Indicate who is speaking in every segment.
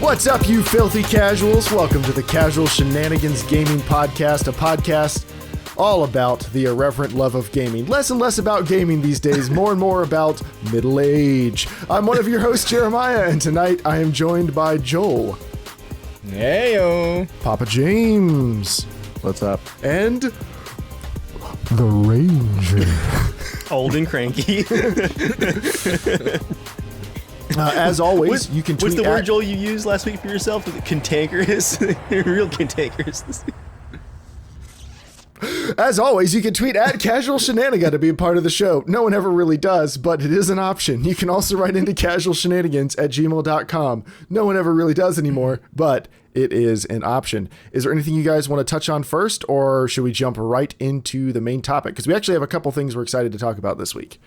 Speaker 1: What's up, you filthy casuals? Welcome to the Casual Shenanigans Gaming Podcast, a podcast all about the irreverent love of gaming. Less and less about gaming these days, more and more about middle age. I'm one of your hosts, Jeremiah, and tonight I am joined by Joel.
Speaker 2: Heyo.
Speaker 1: Papa James.
Speaker 3: What's up?
Speaker 1: And the Ranger.
Speaker 4: Old and cranky.
Speaker 1: As always, you can tweet
Speaker 4: What's the word, Joel, you used last week for yourself? Was it cantankerous? Real cantankerous.
Speaker 1: As always, you can tweet at Casual Shenanigans to be a part of the show. No one ever really does, but it is an option. You can also write into casualshenanigans@gmail.com. No one ever really does anymore, but it is an option. Is there anything you guys want to touch on first, or should we jump right into the main topic? Because we actually have a couple things we're excited to talk about this week.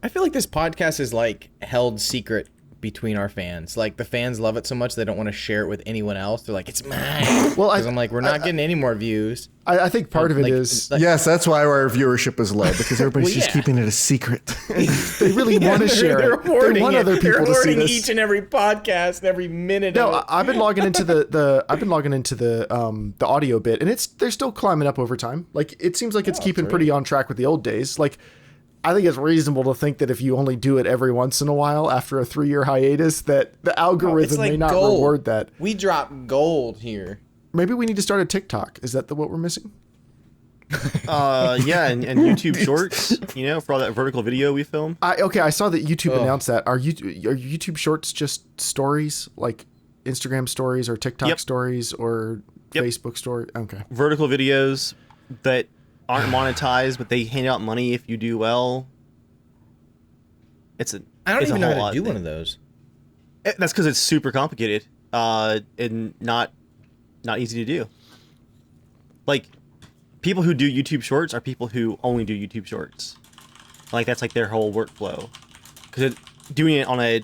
Speaker 2: I feel like this podcast is like held secret between our fans. Like the fans love it so much they don't want to share it with anyone else. They're like, it's mine. Well, I'm like, we're not getting any more views.
Speaker 1: I think part of it is...
Speaker 3: Yes, that's why our viewership is low, because everybody's just keeping it a secret.
Speaker 1: They really want to share it. They want other people to see this.
Speaker 2: Each and every podcast, every minute.
Speaker 1: No, I've been logging into the audio bit, and they're still climbing up over time. Like it seems like it's keeping pretty on track with the old days. Like I think it's reasonable to think that if you only do it every once in a while after a 3-year hiatus, that the algorithm may not reward that.
Speaker 2: We drop gold here.
Speaker 1: Maybe we need to start a TikTok. Is that what we're missing?
Speaker 4: Yeah, and YouTube Shorts, for all that vertical video we film.
Speaker 1: I saw that YouTube announced that. Are YouTube Shorts just stories, like Instagram stories or TikTok stories or Facebook stories? Okay.
Speaker 4: Vertical videos that aren't monetized, but they hand out money if you do well. I
Speaker 2: don't even know how to do one of those.
Speaker 4: That's because it's super complicated and not easy to do. Like, people who do YouTube Shorts are people who only do YouTube Shorts. Like, that's like their whole workflow. Because doing it on a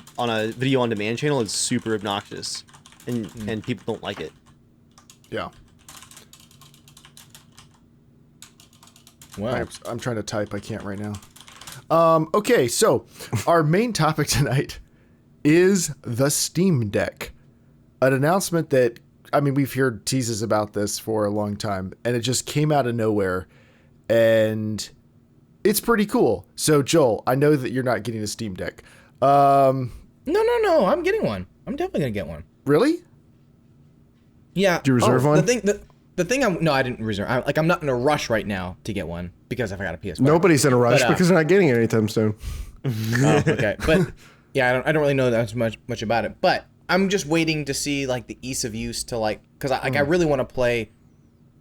Speaker 4: video on demand channel is super obnoxious, and people don't like it.
Speaker 1: Yeah.
Speaker 2: Wow.
Speaker 1: I'm trying to type. I can't right now. Okay, so our main topic tonight is the Steam Deck. An announcement that, we've heard teases about this for a long time, and it just came out of nowhere, and it's pretty cool. So, Joel, I know that you're not getting a Steam Deck.
Speaker 2: No, I'm getting one. I'm definitely going to get one.
Speaker 1: Really?
Speaker 2: Yeah.
Speaker 3: Did you reserve one?
Speaker 2: The thing I didn't reserve. I'm not in a rush right now to get one because if I got a PS5.
Speaker 3: Nobody's in a rush because they're not getting it anytime soon.
Speaker 2: Oh, okay. But yeah, I don't really know that much about it. But I'm just waiting to see like the ease of use to because I really want to play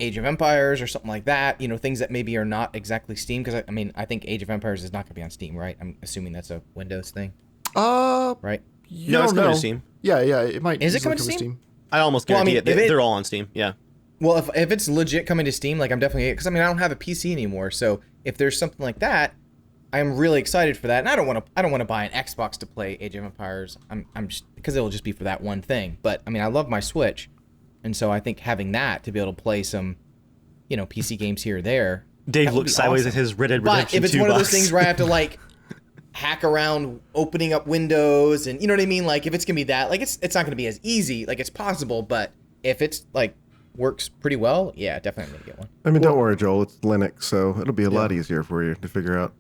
Speaker 2: Age of Empires or something like that. Things that maybe are not exactly Steam, because I think Age of Empires is not going to be on Steam, right? I'm assuming that's a Windows thing.
Speaker 1: No,
Speaker 2: Right?
Speaker 4: It's coming to Steam.
Speaker 1: Yeah, it might.
Speaker 2: Is it coming to Steam?
Speaker 4: I almost guarantee it. They're all on Steam. Yeah.
Speaker 2: Well, if it's legit coming to Steam, I'm definitely, because I don't have a PC anymore. So if there's something like that, I'm really excited for that. And I don't want to buy an Xbox to play Age of Empires. I'm just because it'll just be for that one thing. But I love my Switch, and so I think having that to be able to play some, PC games here or there.
Speaker 4: Dave looks sideways at his Red Dead Redemption 2
Speaker 2: But if it's one of those things where I have to hack around opening up windows and you know what I mean, if it's gonna be that, it's not gonna be as easy. It's possible, but if it's works pretty well, yeah, definitely gonna get one.
Speaker 3: Don't worry, Joel. It's Linux, so it'll be a lot easier for you to figure out.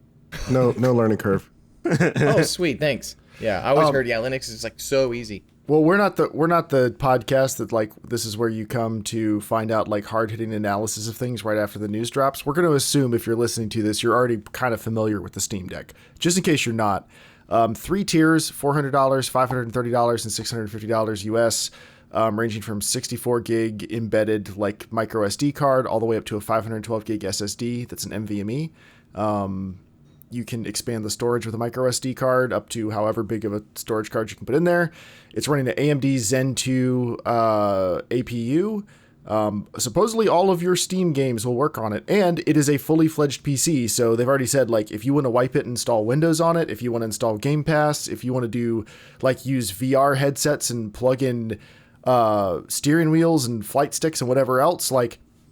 Speaker 3: No learning curve.
Speaker 2: Oh, sweet, thanks. Yeah, I always heard Linux is so easy.
Speaker 1: Well, we're not the podcast that this is where you come to find out hard-hitting analysis of things right after the news drops. We're going to assume if you're listening to this, you're already kind of familiar with the Steam Deck. Just in case you're not, 3 tiers: $400, $530, and $650 US. Ranging from 64 gig embedded micro SD card all the way up to a 512 gig SSD that's an NVMe. You can expand the storage with a micro SD card up to however big of a storage card you can put in there. It's running an AMD Zen 2 APU. Supposedly all of your Steam games will work on it, and it is a fully fledged PC. So they've already said if you want to wipe it and install Windows on it, if you want to install Game Pass, if you want to do use VR headsets and plug in steering wheels and flight sticks and whatever else,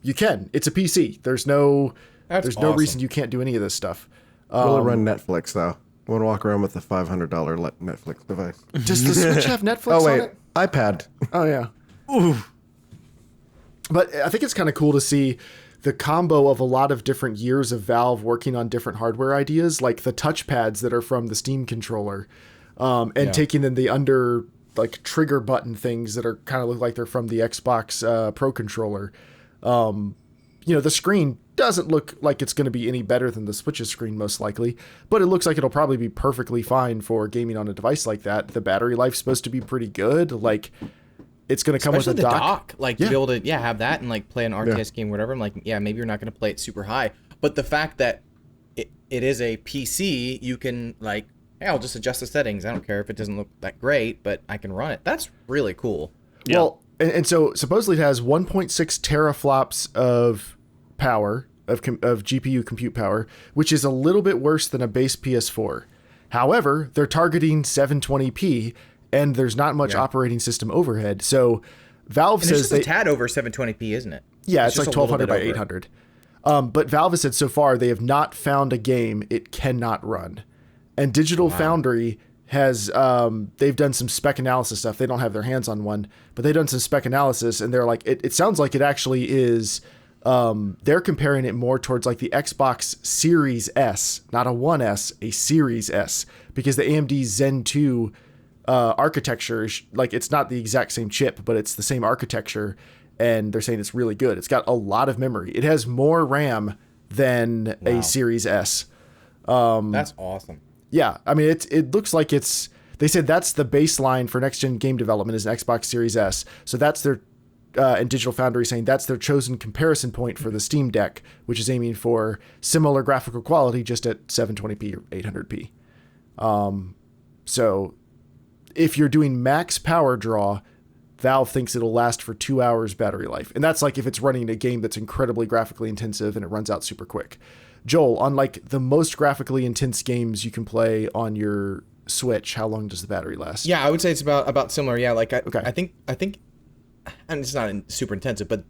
Speaker 1: you can. It's a PC. There's no reason you can't do any of this stuff.
Speaker 3: Will it run Netflix though? I want to walk around with a $500 Netflix device.
Speaker 1: Does the Switch have Netflix on it?
Speaker 3: iPad.
Speaker 1: Oh yeah.
Speaker 4: Ooh.
Speaker 1: But I think it's kind of cool to see the combo of a lot of different years of Valve working on different hardware ideas, like the touchpads that are from the Steam controller, and taking in the under like trigger button things that are kind of look like they're from the Xbox Pro controller. The screen doesn't look like it's going to be any better than the Switch's screen, most likely, but it looks like it'll probably be perfectly fine for gaming on a device like that. The battery life's supposed to be pretty good. Like, it's going to come with a dock.
Speaker 2: Like, to be able to, have that and, like, play an RTS game or whatever. I'm like, maybe you're not going to play it super high. But the fact that it is a PC, you can, like, hey, I'll just adjust the settings. I don't care if it doesn't look that great, but I can run it. That's really cool.
Speaker 1: Yeah. Well, and so supposedly it has 1.6 teraflops of power, of GPU compute power, which is a little bit worse than a base PS4. However, they're targeting 720p, and there's not much operating system overhead. So Valve says
Speaker 2: it's just a tad over 720p, isn't it?
Speaker 1: Yeah, it's like 1200 by 800. But Valve has said so far they have not found a game it cannot run. And Digital Foundry has, they've done some spec analysis stuff. They don't have their hands on one, but they've done some spec analysis, and they're like, it sounds like it actually is, they're comparing it more towards like the Xbox Series S, not a 1S, a Series S, because the AMD Zen 2 architecture is like, it's not the exact same chip, but it's the same architecture, and they're saying it's really good. It's got a lot of memory. It has more RAM than a Series S.
Speaker 2: That's awesome.
Speaker 1: Yeah, I mean, it looks like it's, they said that's the baseline for next gen game development is an Xbox Series S. So that's their, and Digital Foundry saying that's their chosen comparison point for the Steam Deck, which is aiming for similar graphical quality just at 720p or 800p. So if you're doing max power draw, Valve thinks it'll last for 2 hours battery life. And that's like if it's running a game that's incredibly graphically intensive and it runs out super quick. Joel, on like the most graphically intense games you can play on your Switch, how long does the battery last?
Speaker 2: Yeah, I would say it's about similar. Yeah, like I think, and it's not super intensive, but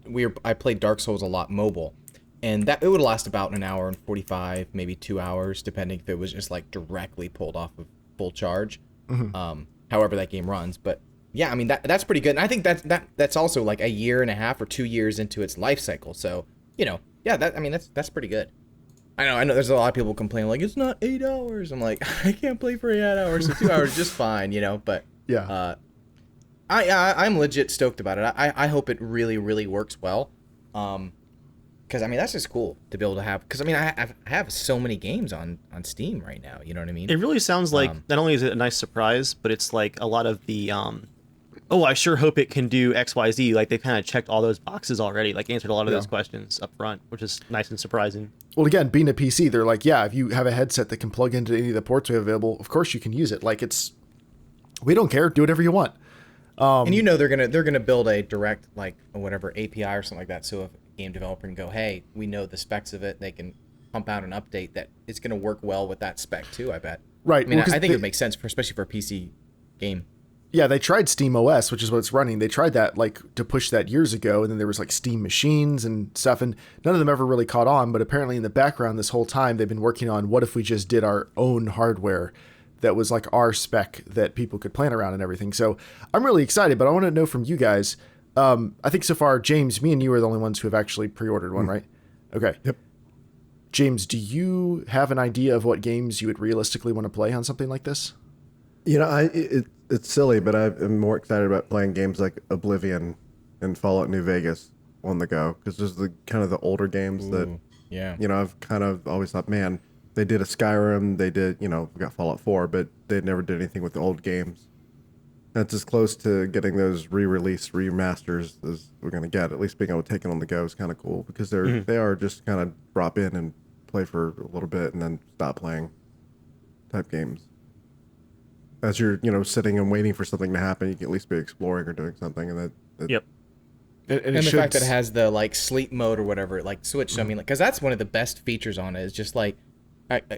Speaker 2: I played Dark Souls a lot mobile, and that it would last about an hour and 45, maybe 2 hours, depending if it was just like directly pulled off of full charge. However that game runs, but yeah, I mean that's pretty good, and I think that's also like a year and a half or 2 years into its life cycle. So that's pretty good. I know. There's a lot of people complaining like it's not 8 hours. I'm like, I can't play for 8 hours, so 2 hours is just fine, But yeah, I'm legit stoked about it. I hope it really, really works well, because I mean that's just cool to be able to have. Because I mean I have so many games on Steam right now. You know what I mean?
Speaker 4: It really sounds like not only is it a nice surprise, but it's like a lot of the I sure hope it can do XYZ. Like they kind of checked all those boxes already, like answered a lot of those questions up front, which is nice and surprising.
Speaker 1: Well, again, being a PC, they're like, yeah, if you have a headset that can plug into any of the ports we have available, of course you can use it. Like we don't care, do whatever you want.
Speaker 2: And they're gonna build a direct like whatever API or something like that. So if a game developer can go, hey, we know the specs of it, they can pump out an update that it's gonna work well with that spec too. I bet.
Speaker 1: Right.
Speaker 2: I mean, I think it would make sense especially for a PC game.
Speaker 1: Yeah, they tried Steam OS, which is what it's running. They tried that like to push that years ago, and then there was like Steam machines and stuff, and none of them ever really caught on. But apparently in the background this whole time, they've been working on what if we just did our own hardware that was like our spec that people could plan around and everything. So I'm really excited, but I want to know from you guys. I think so far, James, me and you are the only ones who have actually pre-ordered one, right? Okay.
Speaker 3: Yep.
Speaker 1: James, do you have an idea of what games you would realistically want to play on something like this?
Speaker 3: It's silly, but I'm more excited about playing games like Oblivion and Fallout New Vegas on the go, because there's the kind of the older games that I've kind of always thought, man, they did a Skyrim, they did we got Fallout 4, but they never did anything with the old games. That's as close to getting those re-release remasters as we're gonna get. At least being able to take it on the go is kind of cool, because they are just kind of drop in and play for a little bit and then stop playing type games. As you're, sitting and waiting for something to happen, you can at least be exploring or doing something, and that.
Speaker 4: Yep.
Speaker 2: And the fact that it has the like sleep mode or whatever, like Switch. So, I mean, because that's one of the best features on it. Is just like,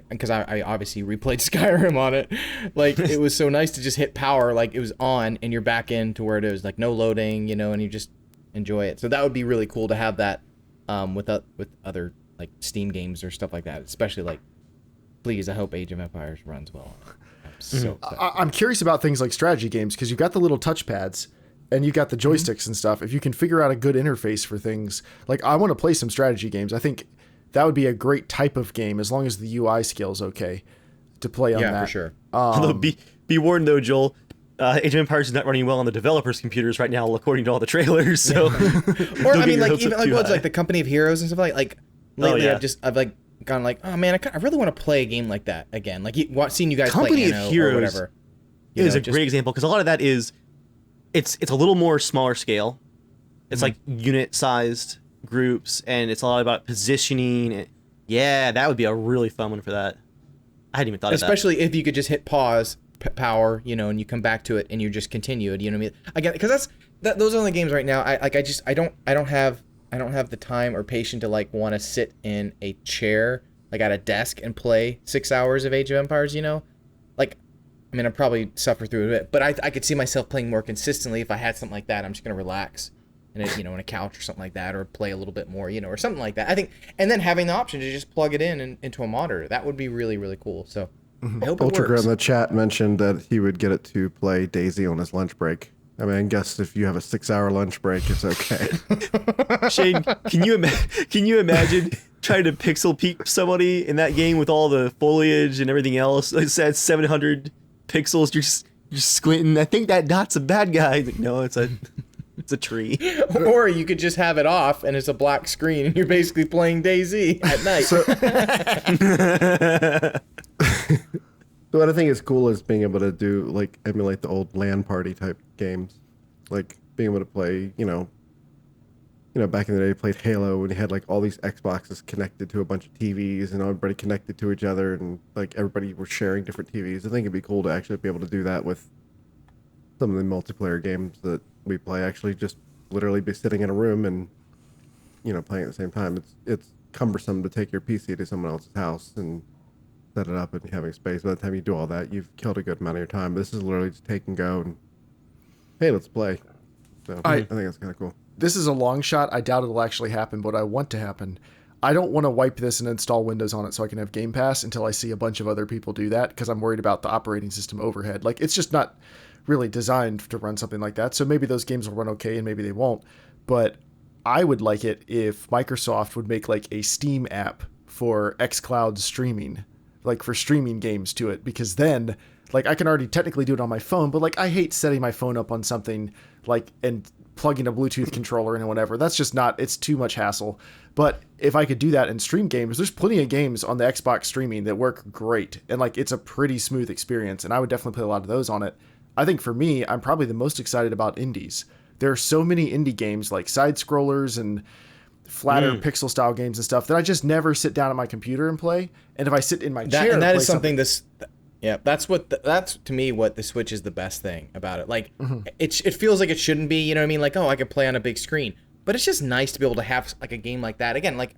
Speaker 2: because I obviously replayed Skyrim on it. Like it was so nice to just hit power, like it was on, and you're back into where it is, like no loading, and you just enjoy it. So that would be really cool to have that, with other like Steam games or stuff like that. Especially like, please, I hope Age of Empires runs well. So
Speaker 1: I'm curious about things like strategy games, because you've got the little touchpads, and you've got the joysticks and stuff, if you can figure out a good interface for things, like I want to play some strategy games. I think that would be a great type of game as long as the UI scale's okay to play on that.
Speaker 2: Yeah, for sure.
Speaker 4: Although be warned though, Joel, Age of Empires is not running well on the developers' computers right now, according to all the trailers. So,
Speaker 2: or I mean, like even like what's like the Company of Heroes and stuff like lately, I've like gone like, oh man, I really want to play a game like that again. Like seeing you guys
Speaker 4: Company
Speaker 2: play
Speaker 4: of
Speaker 2: Anno
Speaker 4: Heroes
Speaker 2: or whatever.
Speaker 4: Is a great example because a lot of that is, it's a little more smaller scale. It's like unit-sized groups, and it's a lot about positioning. Yeah, that would be a really fun one for that. I hadn't even thought of that.
Speaker 2: Especially if you could just hit pause, power, and you come back to it and you just continue it. You know what I mean? Again, because those are the games right now. I don't have the time or patience to like want to sit in a chair like at a desk and play 6 hours of Age of Empires. Like, I mean, I'd probably suffer through it a bit, but I could see myself playing more consistently if I had something like that. I'm just gonna relax in a couch or something like that, or play a little bit more, or something like that. I think, and then having the option to just plug it into a monitor, that would be really, really cool. So I hope it
Speaker 3: Ultragram
Speaker 2: works.
Speaker 3: in the chat mentioned that he would get it to play Daisy on his lunch break. I mean, I guess if you have a 6-hour lunch break, it's okay.
Speaker 4: Shane, can you imagine trying to pixel peep somebody in that game with all the foliage and everything else? It's at 700 pixels. You're just squinting. I think that dot's a bad guy. Like, no, it's a tree.
Speaker 2: Or you could just have it off and it's a black screen and you're basically playing Daisy at night.
Speaker 3: So what I think is cool is being able to do like emulate the old LAN party type games, like being able to play, back in the day, you played Halo and you had like all these Xboxes connected to a bunch of TVs and everybody connected to each other and like everybody was sharing different TVs. I think it'd be cool to actually be able to do that with some of the multiplayer games that we play. Actually, just literally be sitting in a room and playing at the same time. It's cumbersome to take your PC to someone else's house and set it up and having space. By the time you do all that, you've killed a good amount of your time. This is literally just take and go and hey, let's play. So I think that's kind of cool.
Speaker 1: This is a long shot. I doubt it'll actually happen, but I want to happen. I don't want to wipe this and install Windows on it so I can have Game Pass until I see a bunch of other people do that, because I'm worried about the operating system overhead. Like, it's just not really designed to run something like that. So maybe those games will run okay and maybe they won't. But I would like it if Microsoft would make like a Steam app for xCloud streaming, like for streaming games to it, because then like I can already technically do it on my phone, but like I hate setting my phone up on something like and plugging a Bluetooth controller in and whatever. That's just not, it's too much hassle. But if I could do that and stream games, there's plenty of games on the Xbox streaming that work great. And like, it's a pretty smooth experience. And I would definitely play a lot of those on it. I think for me, I'm probably the most excited about indies. There are so many indie games like side scrollers and flatter pixel style games and stuff that I just never sit down at my computer and play. And if I sit in my chair,
Speaker 2: and that is something that's to me what the Switch is the best thing about it. Like it feels like it shouldn't be, you know what I mean? Like, oh, I could play on a big screen, but it's just nice to be able to have like a game like that. Again, like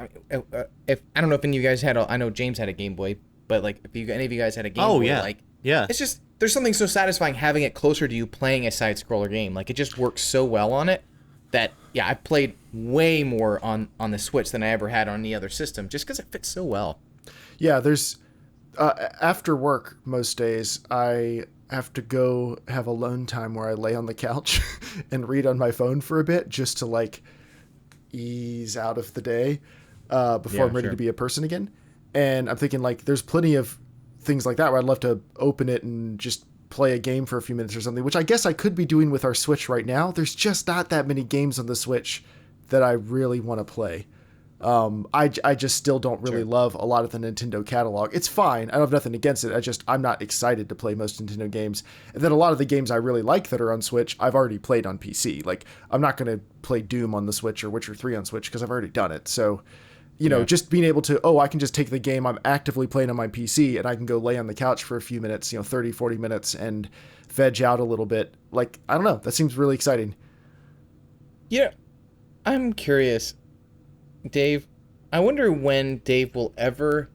Speaker 2: if I don't know if any of you guys had, I know James had a Game Boy, but like if any of you guys had a Game Boy, it's just, there's something so satisfying having it closer to you playing a side scroller game. Like it just works so well on it that I played way more on the Switch than I ever had on any other system, just because it fits so well.
Speaker 1: Yeah, there's after work most days, I have to go have alone time where I lay on the couch and read on my phone for a bit just to like ease out of the day before I'm ready to be a person again. And I'm thinking like there's plenty of things like that where I'd love to open it and just play a game for a few minutes or something, which I guess I could be doing with our Switch right now. There's just not that many games on the Switch that I really want to play. I just still don't really love a lot of the Nintendo catalog. It's fine. I don't have nothing against it. I'm not excited to play most Nintendo games. And then a lot of the games I really like that are on Switch, I've already played on PC. Like, I'm not going to play Doom on the Switch or Witcher 3 on Switch because I've already done it. So, just being able to, I can just take the game I'm actively playing on my PC and I can go lay on the couch for a few minutes, 30, 40 minutes and veg out a little bit. Like, I don't know. That seems really exciting.
Speaker 2: Yeah. I'm curious. Dave, I wonder when Dave will ever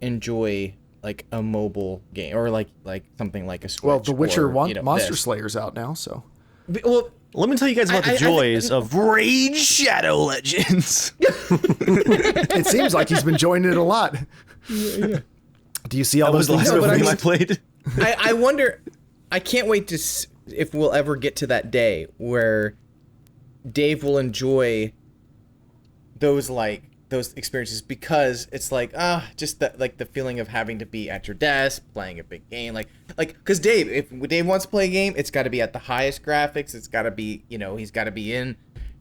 Speaker 2: enjoy like a mobile game or like something like a Switch.
Speaker 1: Well, The Witcher
Speaker 2: or,
Speaker 1: 1 Monster Slayer's out now, so.
Speaker 2: Well,
Speaker 4: let me tell you guys about the joys of Raid Shadow Legends.
Speaker 1: It seems like he's been enjoying it a lot. Do you see all those things?
Speaker 4: That was the last game I played.
Speaker 2: I wonder. I can't wait to if we'll ever get to that day where Dave will enjoy those experiences, because it's like just the feeling of having to be at your desk playing a big game, like because if Dave wants to play a game, it's got to be at the highest graphics, it's got to be, he's got to be in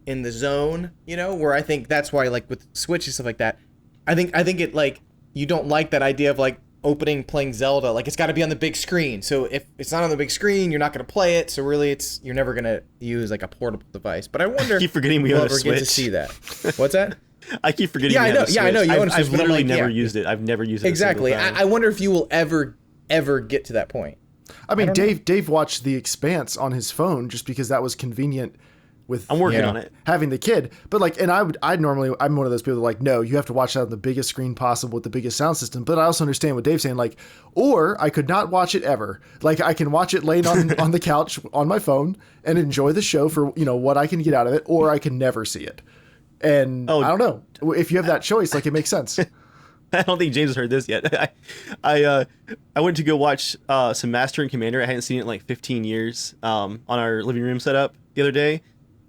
Speaker 2: the zone, where I think that's why, like with Switch and stuff like that, I think it, like, you don't like that idea of like playing Zelda, like it's got to be on the big screen. So if it's not on the big screen, you're not going to play it. So really, you're never going to use like a portable device. But I wonder,
Speaker 4: I keep forgetting we
Speaker 2: we'll
Speaker 4: own a
Speaker 2: ever get to
Speaker 4: Switch.
Speaker 2: see that. What's that?
Speaker 4: I keep forgetting.
Speaker 2: Yeah, I know. Yeah, I know. You own a Switch,
Speaker 4: I've
Speaker 2: but I'm
Speaker 4: literally
Speaker 2: like,
Speaker 4: never used it. I've never used it.
Speaker 2: Exactly. I wonder if you will ever get to that point.
Speaker 1: I mean, Dave watched The Expanse on his phone just because that was convenient.
Speaker 4: I'm working on it.
Speaker 1: Having the kid, but like, and I'm one of those people that like, no, you have to watch that on the biggest screen possible with the biggest sound system. But I also understand what Dave's saying, like, or I could not watch it ever. Like, I can watch it laying on the couch on my phone and enjoy the show for what I can get out of it, or I can never see it. And I don't know if you have that choice, like, it makes sense.
Speaker 4: I don't think James has heard this yet. I went to go watch some Master and Commander. I hadn't seen it in like 15 years on our living room setup the other day.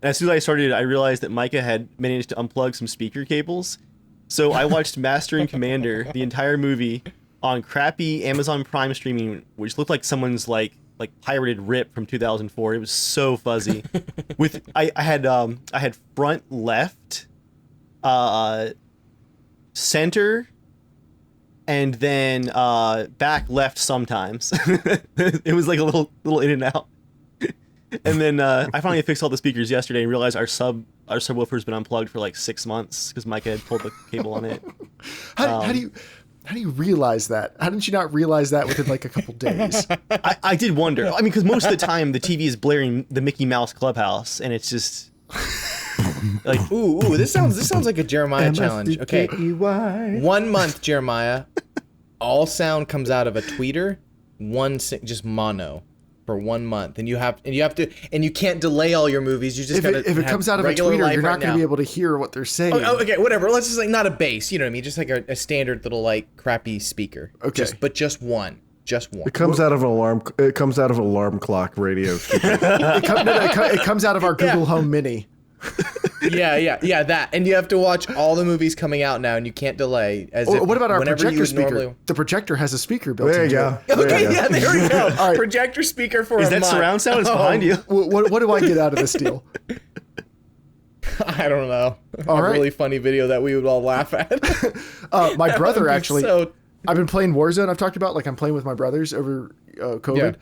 Speaker 4: And as soon as I started, I realized that Micah had managed to unplug some speaker cables. So I watched Master and Commander, the entire movie, on crappy Amazon Prime streaming, which looked like someone's like pirated rip from 2004. It was so fuzzy. I had front left, center, and then back left sometimes. It was like a little in and out. And then I finally fixed all the speakers yesterday and realized our subwoofer's been unplugged for like 6 months because Micah had pulled the cable on it.
Speaker 1: How do you realize that? How didn't you not realize that within like a couple days?
Speaker 4: I did wonder. I mean, because most of the time the TV is blaring the Mickey Mouse Clubhouse, and it's just like,
Speaker 2: ooh, this sounds like a Jeremiah challenge. Okay, 1 month, Jeremiah. All sound comes out of a tweeter, just mono. For 1 month, and you can't delay all your movies. You just
Speaker 1: if it comes out of a tweeter, you're not going to be able to hear what they're saying.
Speaker 2: Oh, okay, whatever. Let's just like not a bass. You know what I mean? Just like a standard little like crappy speaker.
Speaker 1: Okay,
Speaker 2: just one.
Speaker 3: It comes out of an alarm. It comes out of an alarm clock radio.
Speaker 1: It comes out of our Google Home Mini.
Speaker 2: Yeah, that. And you have to watch all the movies coming out now, and you can't delay.
Speaker 1: What about our projector speaker? The projector has a speaker built
Speaker 3: into
Speaker 1: it.
Speaker 2: Okay, yeah, there we go. All right. Projector speaker for
Speaker 4: is that surround sound? It's behind you.
Speaker 1: What do I get out of this deal?
Speaker 2: I don't know.
Speaker 1: All right.
Speaker 2: Really funny video that we would all laugh at.
Speaker 1: My brother actually. I've been playing Warzone. I've talked about, like, I'm playing with my brothers over COVID. Yeah.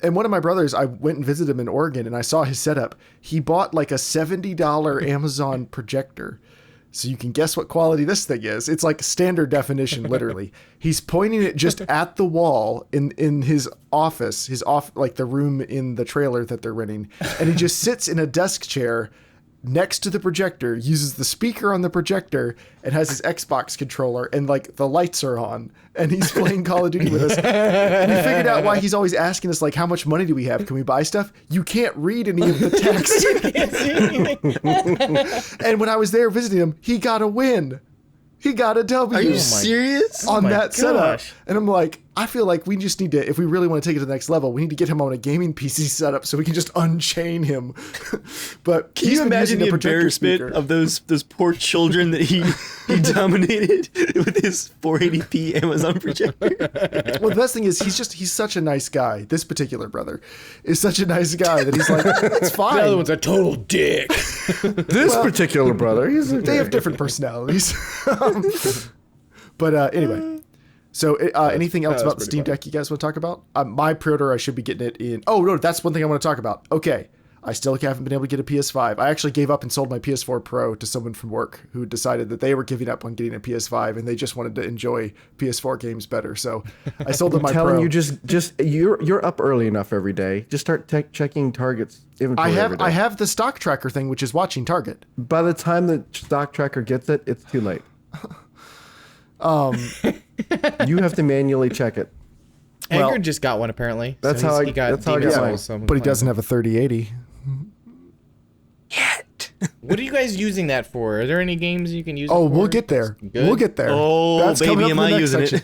Speaker 1: And one of my brothers, I went and visited him in Oregon, and I saw his setup. He bought like a $70 Amazon projector. So you can guess what quality this thing is. It's like standard definition, literally. He's pointing it just at the wall in his office, like the room in the trailer that they're renting. And he just sits in a desk chair next to the projector, uses the speaker on the projector, and has his Xbox controller, and like the lights are on, and he's playing Call of Duty with us. And we figured out why he's always asking us, like, how much money do we have? Can we buy stuff? You can't read any of the text. And when I was there visiting him, he got a win. He got a W.
Speaker 4: Are you serious?
Speaker 1: On that setup. And I'm like, I feel like we just need to, if we really want to take it to the next level, we need to get him on a gaming PC setup so we can just unchain him. But
Speaker 4: can you imagine the embarrassment of those poor children that he dominated with his 480p Amazon projector?
Speaker 1: Well, the best thing is he's such a nice guy. This particular brother is such a nice guy that he's like, it's fine.
Speaker 2: The other one's a total dick.
Speaker 3: This particular brother,
Speaker 1: they have different personalities. But anyway, so anything else about the Steam Deck you guys want to talk about? My pre-order, I should be getting it in. Oh, no, that's one thing I want to talk about. Okay, I still haven't been able to get a PS5. I actually gave up and sold my PS4 Pro to someone from work who decided that they were giving up on getting a PS5 and they just wanted to enjoy PS4 games better. So I sold them my Pro.
Speaker 3: I'm telling you, just you're up early enough every day. Just start checking Target's inventory every day.
Speaker 1: I have the stock tracker thing, which is watching Target.
Speaker 3: By the time the stock tracker gets it, it's too late. You have to manually check it.
Speaker 2: Edgar just got one apparently.
Speaker 3: That's how I got
Speaker 1: mine. But he doesn't have a 3080
Speaker 2: yet. What are you guys using that for? Are there any games you can use?
Speaker 1: Oh, we'll get there. We'll get there.
Speaker 4: Oh, that's baby, am I using it?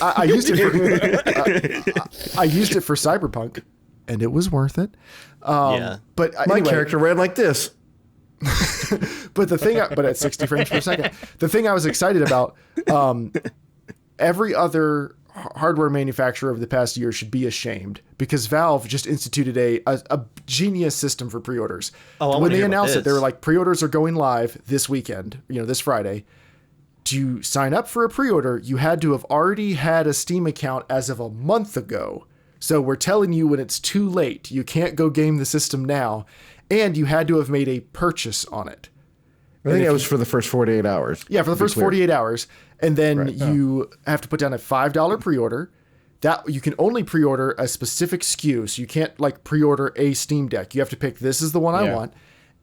Speaker 1: I used it for I used it for Cyberpunk. and it was worth it.
Speaker 4: Yeah.
Speaker 1: But
Speaker 3: My
Speaker 1: anyway,
Speaker 3: character ran like this.
Speaker 1: but but at 60 frames per second, the thing I was excited about, every other hardware manufacturer of the past year should be ashamed because Valve just instituted a genius system for pre-orders. When they announced it, they were like, pre-orders are going live this weekend, this Friday. To sign up for a pre-order, you had to have already had a Steam account as of a month ago. So we're telling you when it's too late, you can't go game the system now, and you had to have made a purchase on it.
Speaker 3: I think it was for the first 48 hours.
Speaker 1: Yeah, for the first 48 hours. And then you have to put down a $5 pre-order. That you can only pre-order a specific SKU, so you can't like pre-order a Steam Deck. You have to pick, this is the one I want.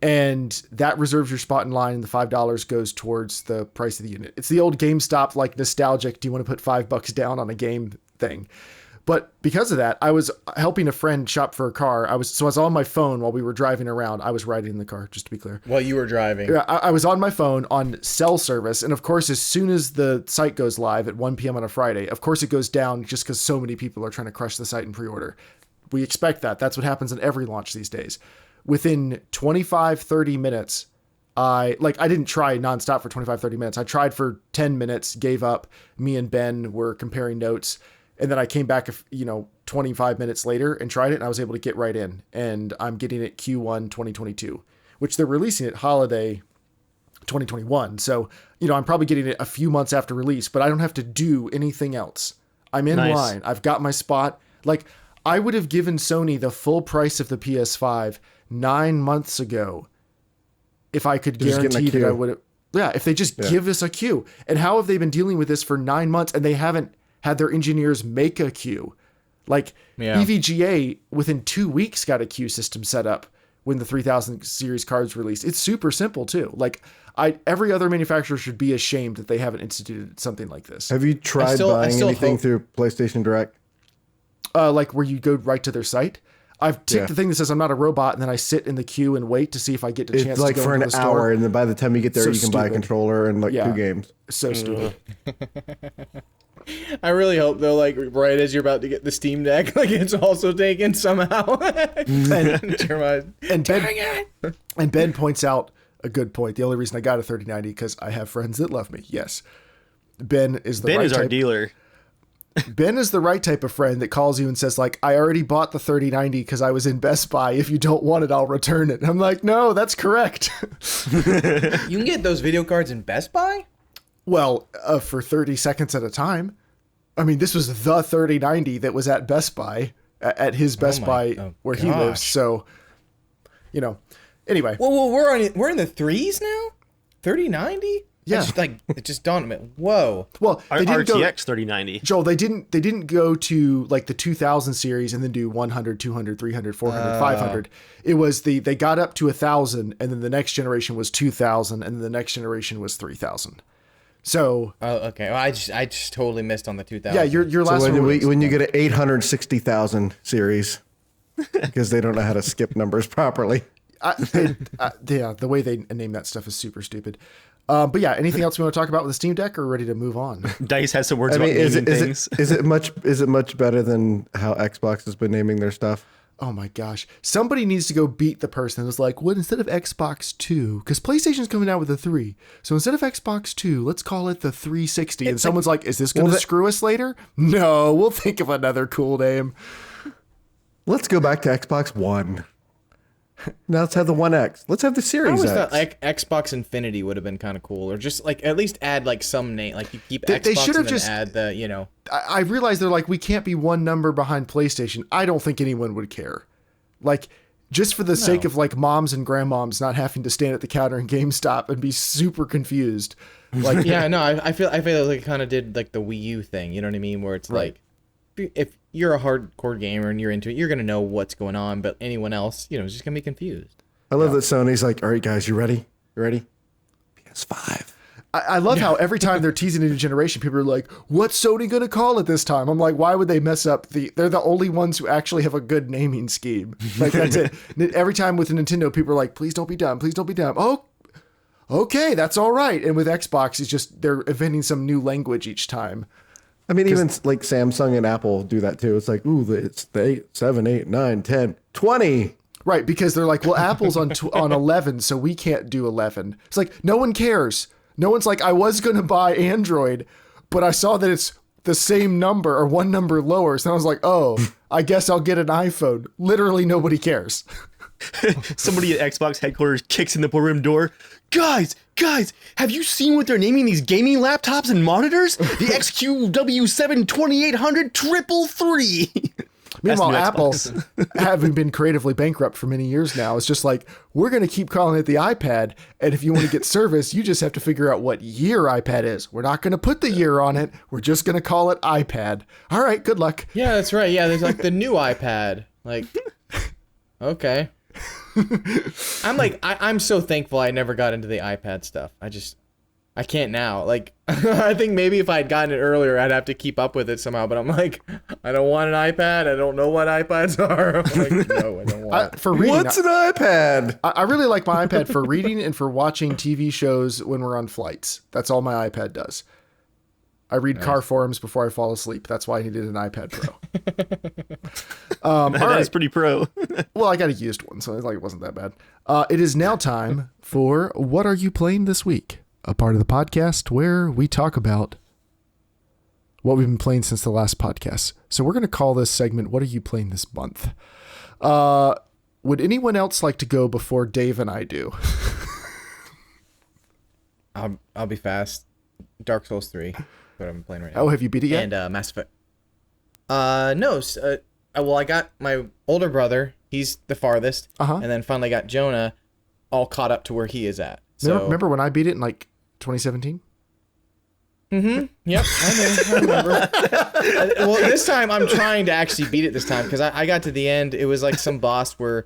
Speaker 1: And that reserves your spot in line, and the $5 goes towards the price of the unit. It's the old GameStop, like nostalgic, do you want to put $5 down on a game thing? But because of that, I was helping a friend shop for a car. I was on my phone while we were driving around. I was riding in the car, just to be clear.
Speaker 2: While you were driving.
Speaker 1: Yeah, I was on my phone on cell service. And of course, as soon as the site goes live at 1 p.m. on a Friday, of course it goes down just because so many people are trying to crush the site and pre-order. We expect that. That's what happens in every launch these days. Within 25, 30 minutes, I didn't try nonstop for 25, 30 minutes. I tried for 10 minutes, gave up. Me and Ben were comparing notes. And then I came back, 25 minutes later and tried it, and I was able to get right in. And I'm getting it Q1 2022, which they're releasing it holiday 2021. So, I'm probably getting it a few months after release, but I don't have to do anything else. I'm in line. I've got my spot. Like, I would have given Sony the full price of the PS5 9 months ago if I could guarantee that I would have. Yeah, if they just give us a queue. And how have they been dealing with this for 9 months and they haven't had their engineers make a queue? Like EVGA within 2 weeks got a queue system set up when the 3000 series cards released. It's super simple too. Like every other manufacturer should be ashamed that they haven't instituted something like this.
Speaker 3: Have you tried buying anything through PlayStation Direct?
Speaker 1: Like where you go right to their site? I've ticked the thing that says I'm not a robot, and then I sit in the queue and wait to see if I get a chance to go
Speaker 3: for
Speaker 1: into
Speaker 3: an
Speaker 1: the
Speaker 3: hour,
Speaker 1: store.
Speaker 3: and then by the time you get there, you can buy a controller and 2 games.
Speaker 1: So stupid.
Speaker 2: I really hope though, like right as you're about to get the Steam Deck, like it's also taken somehow.
Speaker 1: And Ben points out a good point. The only reason I got a 3090 because I have friends that love me. Yes, Ben is
Speaker 4: our dealer.
Speaker 1: Ben is the right type of friend that calls you and says like, I already bought the 3090 because I was in Best Buy. If you don't want it, I'll return it. And I'm like, no, that's correct.
Speaker 2: You can get those video cards in Best Buy?
Speaker 1: Well, for 30 seconds at a time. I mean, this was the 3090 that was at Best Buy, at his Best Buy where he lives. So, anyway.
Speaker 2: Well, we're in the threes now? 3090?
Speaker 1: Yeah,
Speaker 2: it just dawned on me. Whoa.
Speaker 1: Well, they didn't
Speaker 4: RTX 3090.
Speaker 1: Joel, they didn't go to like the 2000 series and then do 100, 200, 300, 400, 500. It was they got up to 1000, and then the next generation was 2000, and then the next generation was 3000. So.
Speaker 2: Oh, okay. Well, I just totally missed on the 2000.
Speaker 1: Yeah, your last
Speaker 3: one.
Speaker 1: So
Speaker 3: when you get an 860,000 series, because they don't know how to skip numbers properly.
Speaker 1: The way they name that stuff is super stupid. But yeah, anything else we want to talk about with the Steam Deck, or ready to move on?
Speaker 4: Dice has some words about naming things.
Speaker 3: Is it much better than how Xbox has been naming their stuff?
Speaker 1: Oh my gosh. Somebody needs to go beat the person who's like, well, instead of Xbox 2, because PlayStation's coming out with a 3. So instead of Xbox 2, let's call it the 360. And someone's like, is this going to screw us later? No, we'll think of another cool name.
Speaker 3: Let's go back to Xbox One. Now let's have the One X. Let's have the Series X.
Speaker 2: I always thought like Xbox Infinity would have been kind of cool, or just like at least add like some name, like you keep Xbox
Speaker 1: they should have
Speaker 2: and
Speaker 1: just
Speaker 2: add the
Speaker 1: I realize they're like, we can't be one number behind PlayStation. I don't think anyone would care. Like, just for the sake of like moms and grandmoms not having to stand at the counter in GameStop and be super confused. Like,
Speaker 2: yeah, no, I feel like it kind of did like the Wii U thing. You know what I mean? Where it's like, if you're a hardcore gamer and you're into it, you're gonna know what's going on. But anyone else, is just gonna be confused.
Speaker 3: I love that Sony's like, all right, guys, you ready? You ready? PS5.
Speaker 1: I love how every time they're teasing a new generation, people are like, what's Sony going to call it this time? I'm like, why would they mess up they're the only ones who actually have a good naming scheme. Like, that's it. Every time with Nintendo, people are like, please don't be dumb. Please don't be dumb. Oh, okay, that's all right. And with Xbox, it's just, they're inventing some new language each time.
Speaker 3: I mean, even like Samsung and Apple do that too. It's like, ooh, it's the 8, 7, 8, 9, 10, 20.
Speaker 1: Right, because they're like, well, Apple's on 11, so we can't do 11. It's like, no one cares. No one's like, I was going to buy Android, but I saw that it's the same number or one number lower. So I was like, oh, I guess I'll get an iPhone. Literally nobody cares.
Speaker 4: Somebody at Xbox headquarters kicks in the boardroom door. Guys, have you seen what they're naming these gaming laptops and monitors? The XQW7 2800 333.
Speaker 1: Meanwhile, Apple, having been creatively bankrupt for many years now, is just like, we're going to keep calling it the iPad. And if you want to get service, you just have to figure out what year iPad is. We're not going to put the year on it. We're just going to call it iPad. All right, good luck.
Speaker 2: Yeah, that's right. Yeah, there's like the new iPad. Like, okay. I'm so thankful I never got into the iPad stuff. I can't now. Like, I think maybe if I had gotten it earlier, I'd have to keep up with it somehow. But I'm like, I don't want an iPad. I don't know what iPads are. I'm like, no, I don't want.
Speaker 1: For reading,
Speaker 3: What's an iPad?
Speaker 1: I really like my iPad for reading and for watching TV shows when we're on flights. That's all my iPad does. I read car forums before I fall asleep. That's why I needed an iPad Pro.
Speaker 4: That is pretty pro.
Speaker 1: Well, I got a used one, so it wasn't that bad. It is now time for What Are You Playing This Week? A part of the podcast where we talk about what we've been playing since the last podcast. So we're going to call this segment, What Are You Playing This Month? Would anyone else like to go before Dave and I do?
Speaker 2: I'll be fast. Dark Souls 3, what I'm playing right now.
Speaker 1: Oh, have you beat it yet?
Speaker 2: And Mass Effect. No. Well, I got my older brother. He's the farthest.
Speaker 1: Uh-huh.
Speaker 2: And then finally got Jonah all caught up to where he is at. So
Speaker 1: Remember when I beat it in 2017?
Speaker 2: Mm-hmm. Yep. I remember. Well, this time I'm trying to actually beat it this time because I got to the end. It was like some boss where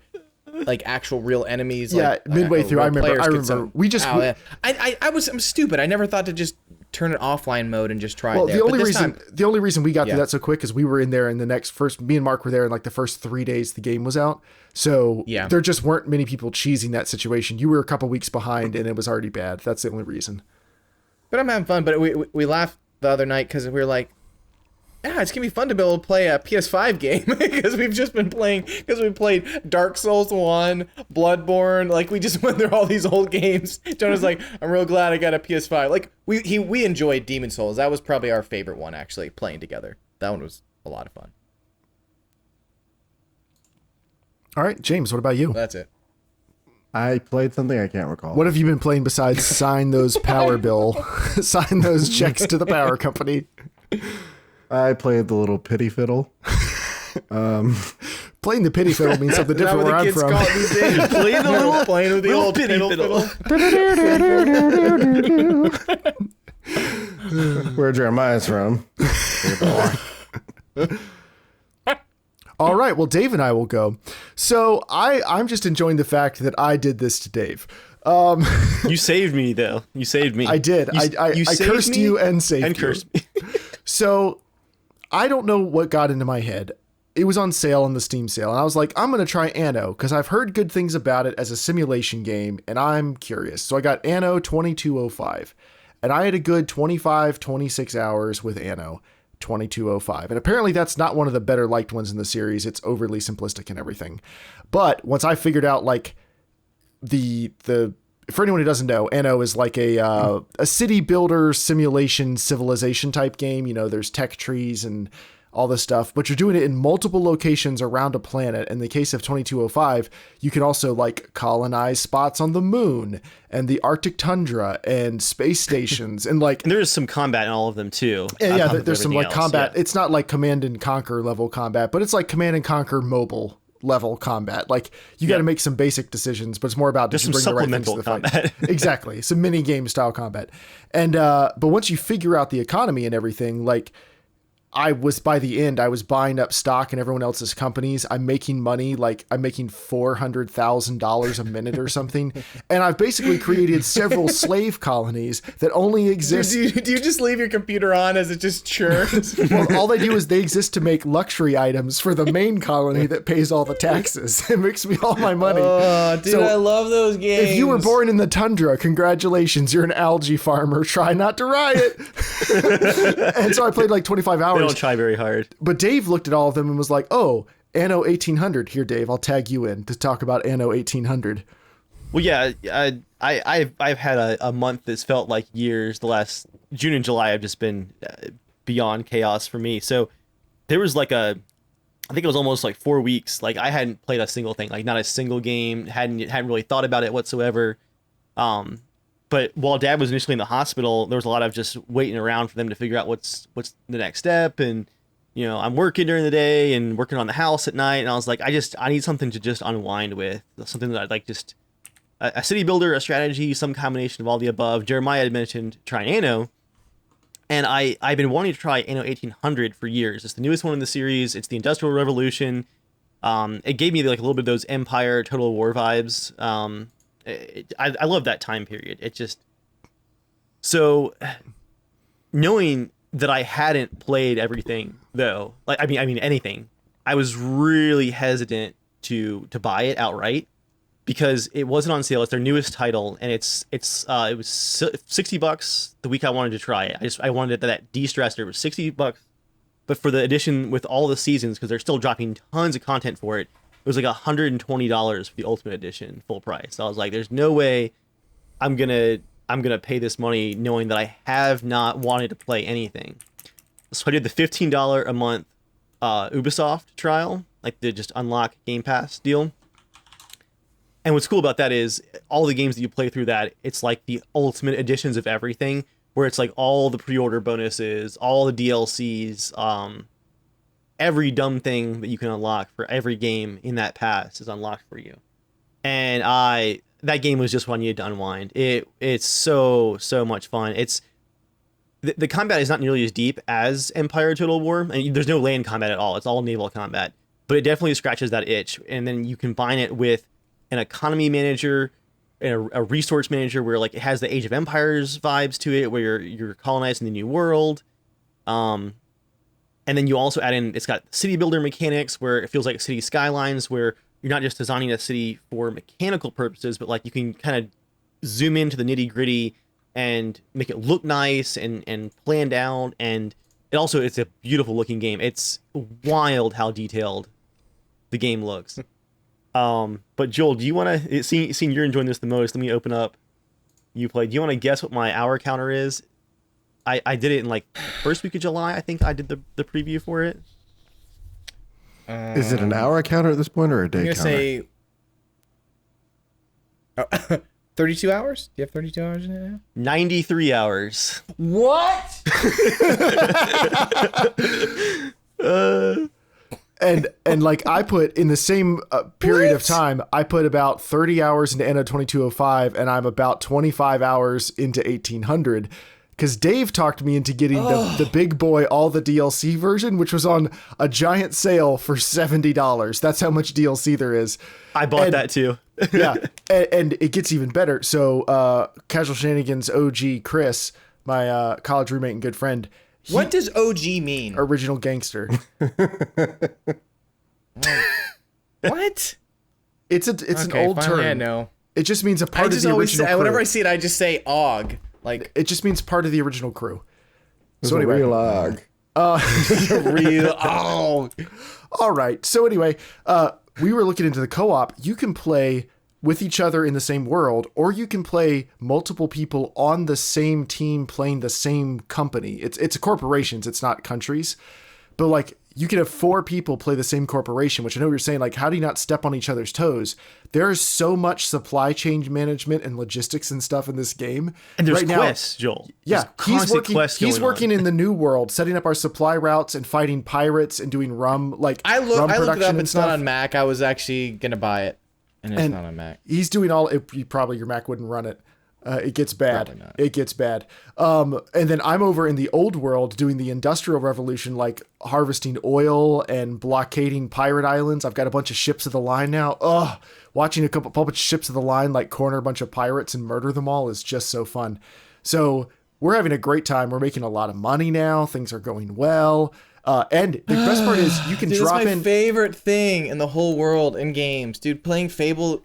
Speaker 2: like actual real enemies.
Speaker 1: Yeah,
Speaker 2: like,
Speaker 1: midway through, I remember.
Speaker 2: I'm stupid. I never thought to just turn it offline mode and just try it there.
Speaker 1: The only reason we got through that so quick is we were in there in me and Mark were there in like the first 3 days the game was out. So there just weren't many people cheesing that situation. You were a couple weeks behind and it was already bad. That's the only reason.
Speaker 2: But I'm having fun. But we laughed the other night because we were like, yeah, it's going to be fun to be able to play a PS5 game because we've just been playing, because we played Dark Souls 1, Bloodborne, like we just went through all these old games. Jonah's like, I'm real glad I got a PS5. Like we enjoyed Demon Souls. That was probably our favorite one actually, playing together. That one was a lot of fun.
Speaker 1: All right, James, what about you?
Speaker 2: That's it.
Speaker 3: I played something I can't recall.
Speaker 1: What have you been playing besides sign those power bill, sign those checks to the power company?
Speaker 3: I played the little pity fiddle.
Speaker 1: Playing the pity fiddle means something different where I'm from.
Speaker 2: Playing with the old pity fiddle.
Speaker 3: Where Jeremiah's from.
Speaker 1: All right, well, Dave and I will go. So I'm just enjoying the fact that I did this to Dave.
Speaker 4: You saved me, though. You saved me.
Speaker 1: I did. I cursed you and saved you.
Speaker 4: And cursed me.
Speaker 1: So I don't know what got into my head. It was on sale on the Steam sale, and I was like, I'm going to try Anno, because I've heard good things about it as a simulation game, and I'm curious. So I got Anno 2205, and I had a good 26 hours with Anno 2205. And apparently that's not one of the better liked ones in the series. It's overly simplistic and everything. But once I figured out, like, the for anyone who doesn't know, Anno is like a city builder simulation civilization type game. You know, there's tech trees and all this stuff, but you're doing it in multiple locations around a planet. In the case of 2205, you can also like colonize spots on the moon and the Arctic tundra and space stations. And like,
Speaker 4: and there's some combat in all of them too.
Speaker 1: Yeah, there's some like combat. Yeah. It's not like Command and Conquer level combat, but it's like Command and Conquer mobile level combat. Like you got to make some basic decisions, but it's more about
Speaker 4: just
Speaker 1: bring the right things to the
Speaker 4: combat.
Speaker 1: Fight. Exactly. Some mini game style combat. And, but once you figure out the economy and everything, like, I was, by the end, I was buying up stock in everyone else's companies. I'm making money, like I'm making $400,000 a minute or something. And I've basically created several slave colonies that only exist.
Speaker 2: Do you just leave your computer on as it just churns?
Speaker 1: Well, all they do is they exist to make luxury items for the main colony that pays all the taxes. It makes me all my money.
Speaker 2: Oh, dude,
Speaker 1: So,
Speaker 2: I love those games.
Speaker 1: if you were born in the tundra, congratulations, you're an algae farmer. Try not to riot. And so I played like 25 hours.
Speaker 4: They don't try very hard.
Speaker 1: But Dave looked at all of them and was like, oh, Anno 1800. Here, Dave, I'll tag you in to talk about Anno 1800.
Speaker 4: Well, yeah, I've had a month that's felt like years. The last June and July have just been beyond chaos for me. So there was like I think it was almost like 4 weeks. Like I hadn't played a single thing, like not a single game. Hadn't really thought about it whatsoever. But while Dad was initially in the hospital, there was a lot of just waiting around for them to figure out what's the next step. And, you know, I'm working during the day and working on the house at night. And I was like, I need something to just unwind with. Something that I'd like just a city builder, a strategy, some combination of all the above. Jeremiah had mentioned trying Anno. And I've been wanting to try Anno 1800 for years. It's the newest one in the series. It's the Industrial Revolution. It gave me like a little bit of those Empire Total War vibes. I love that time period. It just, so knowing that I hadn't played everything though, like I mean anything, I was really hesitant to buy it outright because it wasn't on sale. It's their newest title, and it was $60 the week I wanted to try it. I wanted that de-stressor. It was $60, but for the edition with all the seasons, because they're still dropping tons of content for it. It was like $120 for the Ultimate Edition, full price. So I was like, "There's no way I'm gonna pay this money knowing that I have not wanted to play anything." So I did the $15 a month Ubisoft trial, like the just unlock Game Pass deal. And what's cool about that is all the games that you play through that, it's like the Ultimate Editions of everything, where it's like all the pre-order bonuses, all the DLCs, every dumb thing that you can unlock for every game in that pass is unlocked for you. And that game was just what I needed to unwind. It's so much fun. It's the combat is not nearly as deep as Empire Total War, and there's no land combat at all. It's all naval combat, but it definitely scratches that itch. And then you combine it with an economy manager and a resource manager where like it has the Age of Empires vibes to it, where you're colonizing the new world. And then you also add in, it's got city builder mechanics where it feels like City Skylines, where you're not just designing a city for mechanical purposes, but like you can kind of zoom into the nitty gritty and make it look nice and planned out. And it's a beautiful looking game. It's wild how detailed the game looks. But Joel, do you want to, seeing you're enjoying this the most, let me open up do you want to guess what my hour counter is? I did it in like first week of July. I think I did the preview for it.
Speaker 3: Is it an hour counter at this point or a day counter?
Speaker 2: I'm gonna say 32 hours. Do you have 32 hours in it now?
Speaker 4: 93 hours.
Speaker 2: What?
Speaker 1: And like I put in the same period of time, I put about 30 hours into Anno 2205, and I'm about 25 hours into 1800. Because Dave talked me into getting the big boy, all the DLC version, which was on a giant sale for $70. That's how much DLC there is.
Speaker 4: I bought that too.
Speaker 1: Yeah, and it gets even better. So Casual Shenanigans OG Chris, my college roommate and good friend.
Speaker 2: What does OG mean?
Speaker 1: Original gangster.
Speaker 2: What?
Speaker 1: It's an old term.
Speaker 2: I know.
Speaker 1: It just means a part of the original crew.
Speaker 2: Whenever I see it, I just say OG. Like,
Speaker 1: it just means part of the original crew.
Speaker 3: So anyway, real OG.
Speaker 2: Real OG.
Speaker 1: All right. So anyway, we were looking into the co-op. You can play with each other in the same world, or you can play multiple people on the same team playing the same company. It's corporations. It's not countries. But like, you can have 4 people play the same corporation, which I know you're saying, like, how do you not step on each other's toes? There's so much supply chain management and logistics and stuff in this game.
Speaker 4: And there's
Speaker 1: right
Speaker 4: quests, Joel.
Speaker 1: Yeah, he's working
Speaker 4: on.
Speaker 1: in the new world, setting up our supply routes and fighting pirates and doing rum, like
Speaker 2: I looked it up. It's
Speaker 1: stuff.
Speaker 2: not on Mac. I was actually gonna buy it, and it's not on Mac.
Speaker 1: He's doing all. Probably your Mac wouldn't run it. It gets bad.
Speaker 2: Probably not.
Speaker 1: It gets bad. And then I'm over in the old world doing the Industrial Revolution, like harvesting oil and blockading pirate islands. I've got a bunch of ships of the line now. Ugh. Watching a bunch of ships of the line like corner a bunch of pirates and murder them all is just so fun. So we're having a great time. We're making a lot of money now. Things are going well. And the best part is you can drop in.
Speaker 2: That's my favorite thing in the whole world in games, dude. Playing Fable,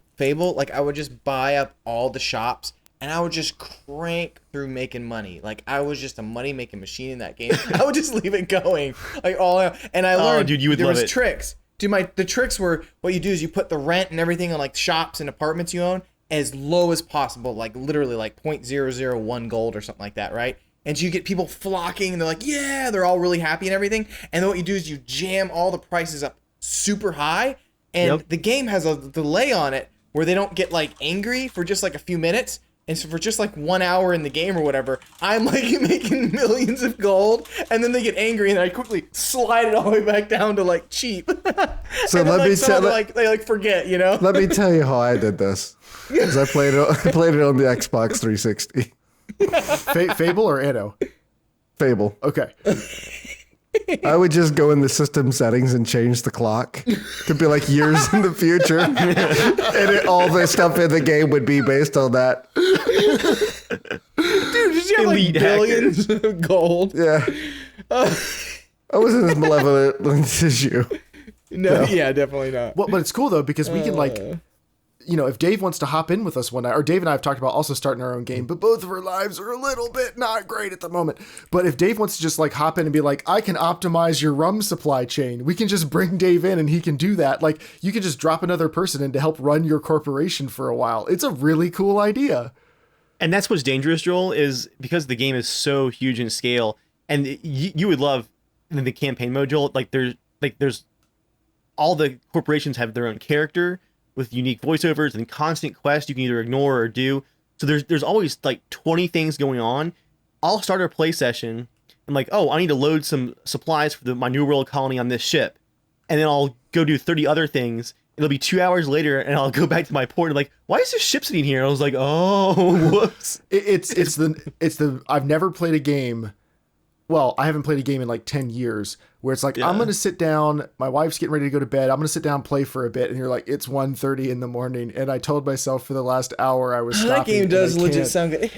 Speaker 2: like I would just buy up all the shops and I would just crank through making money. Like I was just a money making machine in that game. I would just leave it going, like all out. And I learned,
Speaker 4: dude, you would
Speaker 2: there
Speaker 4: love
Speaker 2: was
Speaker 4: it.
Speaker 2: Tricks. Dude, the tricks were what you do is you put the rent and everything on like shops and apartments you own as low as possible, like literally like 0.001 gold or something like that, right? And so you get people flocking and they're like, yeah, they're all really happy and everything. And then what you do is you jam all the prices up super high. And the game has a delay on it where they don't get like angry for just like a few minutes. And so for just like 1 hour in the game or whatever, I'm like making millions of gold. And then they get angry and I quickly slide it all the way back down to like cheap.
Speaker 3: So
Speaker 2: and then,
Speaker 3: let me tell
Speaker 2: they like forget, you know?
Speaker 3: Let me tell you how I did this. Because I played it on the Xbox 360.
Speaker 1: Fable or Anno?
Speaker 3: Fable.
Speaker 1: Okay.
Speaker 3: I would just go in the system settings and change the clock to be like years in the future. And all the stuff in the game would be based on that.
Speaker 2: Dude, did you have like
Speaker 4: Elite
Speaker 2: billions of gold?
Speaker 3: Yeah. I wasn't as malevolent as you.
Speaker 2: No, yeah, definitely not.
Speaker 1: Well, but it's cool though because we can like, you know, if Dave wants to hop in with us one night, or Dave and I have talked about also starting our own game, but both of our lives are a little bit not great at the moment. But if Dave wants to just like hop in and be like, I can optimize your rum supply chain, we can just bring Dave in and he can do that. Like you can just drop another person in to help run your corporation for a while. It's a really cool idea.
Speaker 4: And that's what's dangerous, Joel, is because the game is so huge in scale, and you would love the campaign mode, Joel. Like there's all the corporations have their own character with unique voiceovers and constant quests you can either ignore or do. So there's always like 20 things going on. I'll start a play session. I'm like, oh, I need to load some supplies for my New World colony on this ship. And then I'll go do 30 other things. It'll be 2 hours later and I'll go back to my port and like, why is this ship sitting here? And I was like, oh, whoops.
Speaker 1: It's the I've never played a game. Well, I haven't played a game in like 10 years where it's like, I'm going to sit down. My wife's getting ready to go to bed. I'm going to sit down and play for a bit. And you're like, it's 1:30 in the morning. And I told myself for the last hour I was stopping.
Speaker 2: That game does legit sound good.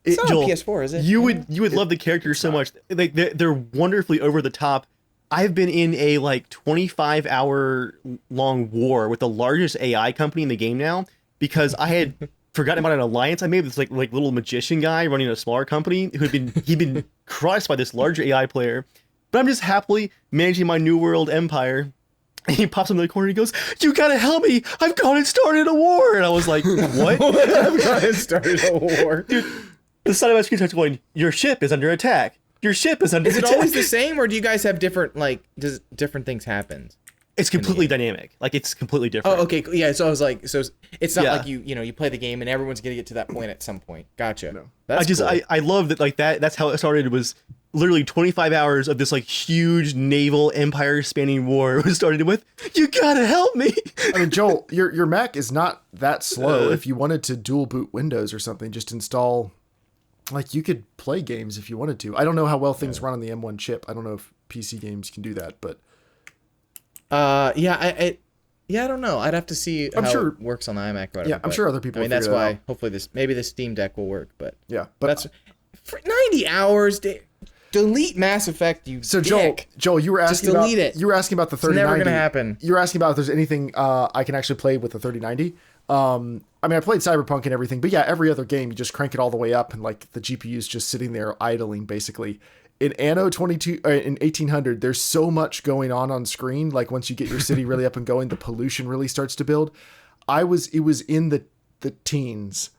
Speaker 2: It's not
Speaker 4: Joel,
Speaker 2: on PS4, is it?
Speaker 4: You would love the characters so much. Like they're wonderfully over the top. I've been in a like 25-hour long war with the largest AI company in the game now because I had forgotten about an alliance I made with this like little magician guy running a smaller company he'd been crushed by this larger AI player. But I'm just happily managing my New World empire. And he pops up in the corner and he goes, you gotta help me! I've gone and started a war! And I was like, what?
Speaker 2: I've gone and started a war.
Speaker 4: Dude, the side of my screen starts going, your ship is under attack. Your ship is under attack.
Speaker 2: Is it always the same, or do you guys have different, like, does different things happen?
Speaker 4: It's completely dynamic. Like, it's completely different.
Speaker 2: Oh, okay. Yeah, so I was like, so it's not
Speaker 4: Yeah.
Speaker 2: like you play the game and everyone's going to get to that point at some point. Gotcha.
Speaker 1: No.
Speaker 2: That's cool.
Speaker 4: I love that, like, that's how it started. It was literally 25 hours of this, like, huge naval empire-spanning war. It was started with, you gotta help me!
Speaker 1: I mean, Joel, your Mac is not that slow. If you wanted to dual boot Windows or something, just install... Like, you could play games if you wanted to. I don't know how well things run on the M1 chip. I don't know if PC games can do that, but...
Speaker 2: I don't know. I'd have to see how it works on the iMac or whatever.
Speaker 1: Yeah, I'm sure other people
Speaker 2: I mean,
Speaker 1: will
Speaker 2: that's
Speaker 1: figure that
Speaker 2: why
Speaker 1: out.
Speaker 2: hopefully maybe the Steam Deck will work, but...
Speaker 1: Yeah, but...
Speaker 2: That's... For 90 hours... Delete Mass Effect, you
Speaker 1: So
Speaker 2: dick.
Speaker 1: Joel, you were asking
Speaker 2: Just delete it.
Speaker 1: You were asking about the 3090.
Speaker 2: It's never gonna happen.
Speaker 1: You were asking about if there's anything I can actually play with the 3090. I mean, I played Cyberpunk and everything, but yeah, every other game you just crank it all the way up, and like the GPU's just sitting there idling basically. In Anno 1800, there's so much going on screen. Like once you get your city really up and going, the pollution really starts to build. It was in the teens.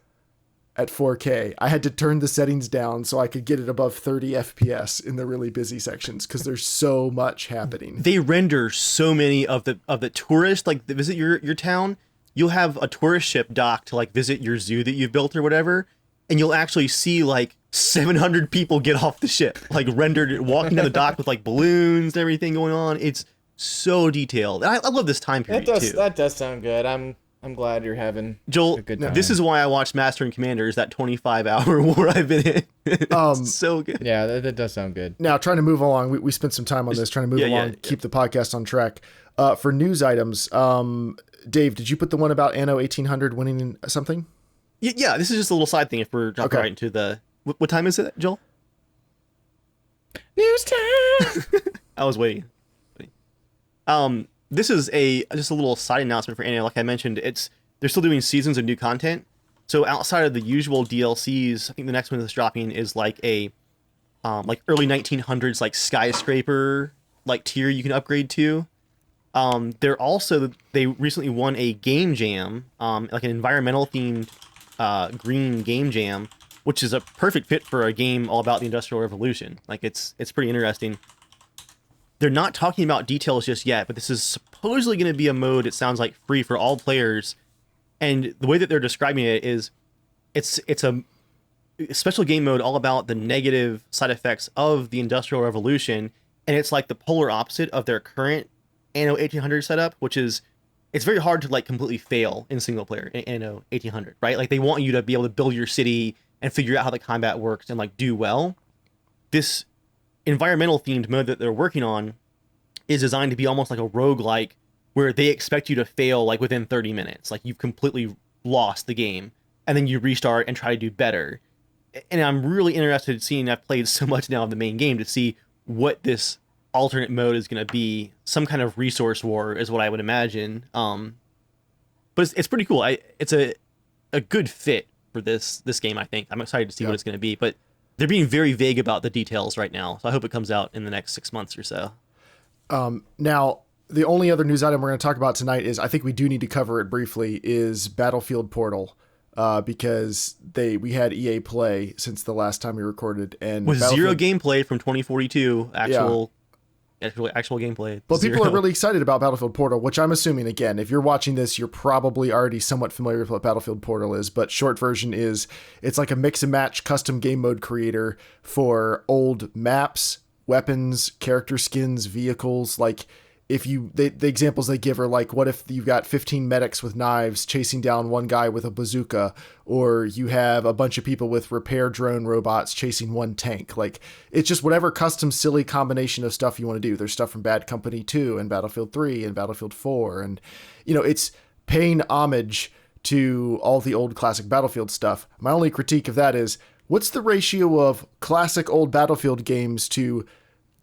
Speaker 1: At 4K, I had to turn the settings down so I could get it above 30 FPS in the really busy sections because there's so much happening.
Speaker 4: They render so many of the tourists, like, that visit your town. You'll have a tourist ship dock to, like, visit your zoo that you've built or whatever, and you'll actually see, like, 700 people get off the ship, like, rendered, walking down the dock with, like, balloons and everything going on. It's so detailed. And I love this time period, too.
Speaker 2: That does sound good. I'm glad you're having
Speaker 4: Joel,
Speaker 2: a good time.
Speaker 4: this is why I watched Master and Commander, is that 25-hour war I've been in. It's so good.
Speaker 2: Yeah, that does sound good.
Speaker 1: Now, trying to move along, we spent some time on this, trying to move along, keep the podcast on track. For news items, Dave, did you put the one about Anno 1800 winning something?
Speaker 4: Yeah, this is just a little side thing if we're jumping right into the... What time is it, Joel?
Speaker 2: News time!
Speaker 4: I was waiting. This is just a little side announcement for Anno. Like I mentioned, they're still doing seasons of new content. So outside of the usual DLCs, I think the next one that's dropping is like a like early 1900s like skyscraper like tier you can upgrade to. They recently won a game jam, like an environmental themed green game jam, which is a perfect fit for a game all about the Industrial Revolution. Like it's pretty interesting. They're not talking about details just yet, but this is supposedly going to be a mode, it sounds like, free for all players. And the way that they're describing it is it's a special game mode all about the negative side effects of the Industrial Revolution. And it's like the polar opposite of their current Anno 1800 setup, which is it's very hard to like completely fail in single player in Anno 1800, right? Like they want you to be able to build your city and figure out how the combat works and like do well. This environmental themed mode that they're working on is designed to be almost like a roguelike where they expect you to fail like within 30 minutes. Like you've completely lost the game and then you restart and try to do better. And I'm really interested in seeing, I've played so much now of the main game to see what this alternate mode is going to be. Some kind of resource war is what I would imagine. But it's pretty cool. It's a good fit for this game, I think. I'm excited to see what it's going to be, but they're being very vague about the details right now, so I hope it comes out in the next 6 months or so.
Speaker 1: Now, the only other news item we're going to talk about tonight is, I think we do need to cover it briefly, is Battlefield Portal, because we had EA Play since the last time we recorded, and
Speaker 4: with zero gameplay from 2042, actual gameplay.
Speaker 1: But people are really excited about Battlefield Portal, which I'm assuming, again, if you're watching this, you're probably already somewhat familiar with what Battlefield Portal is. But short version is, it's like a mix and match custom game mode creator for old maps, weapons, character skins, vehicles. Like the examples they give are like, what if you've got 15 medics with knives chasing down one guy with a bazooka, or you have a bunch of people with repair drone robots chasing one tank. Like, it's just whatever custom silly combination of stuff you want to do. There's stuff from Bad Company 2 and Battlefield 3 and Battlefield 4. And, it's paying homage to all the old classic Battlefield stuff. My only critique of that is, what's the ratio of classic old Battlefield games to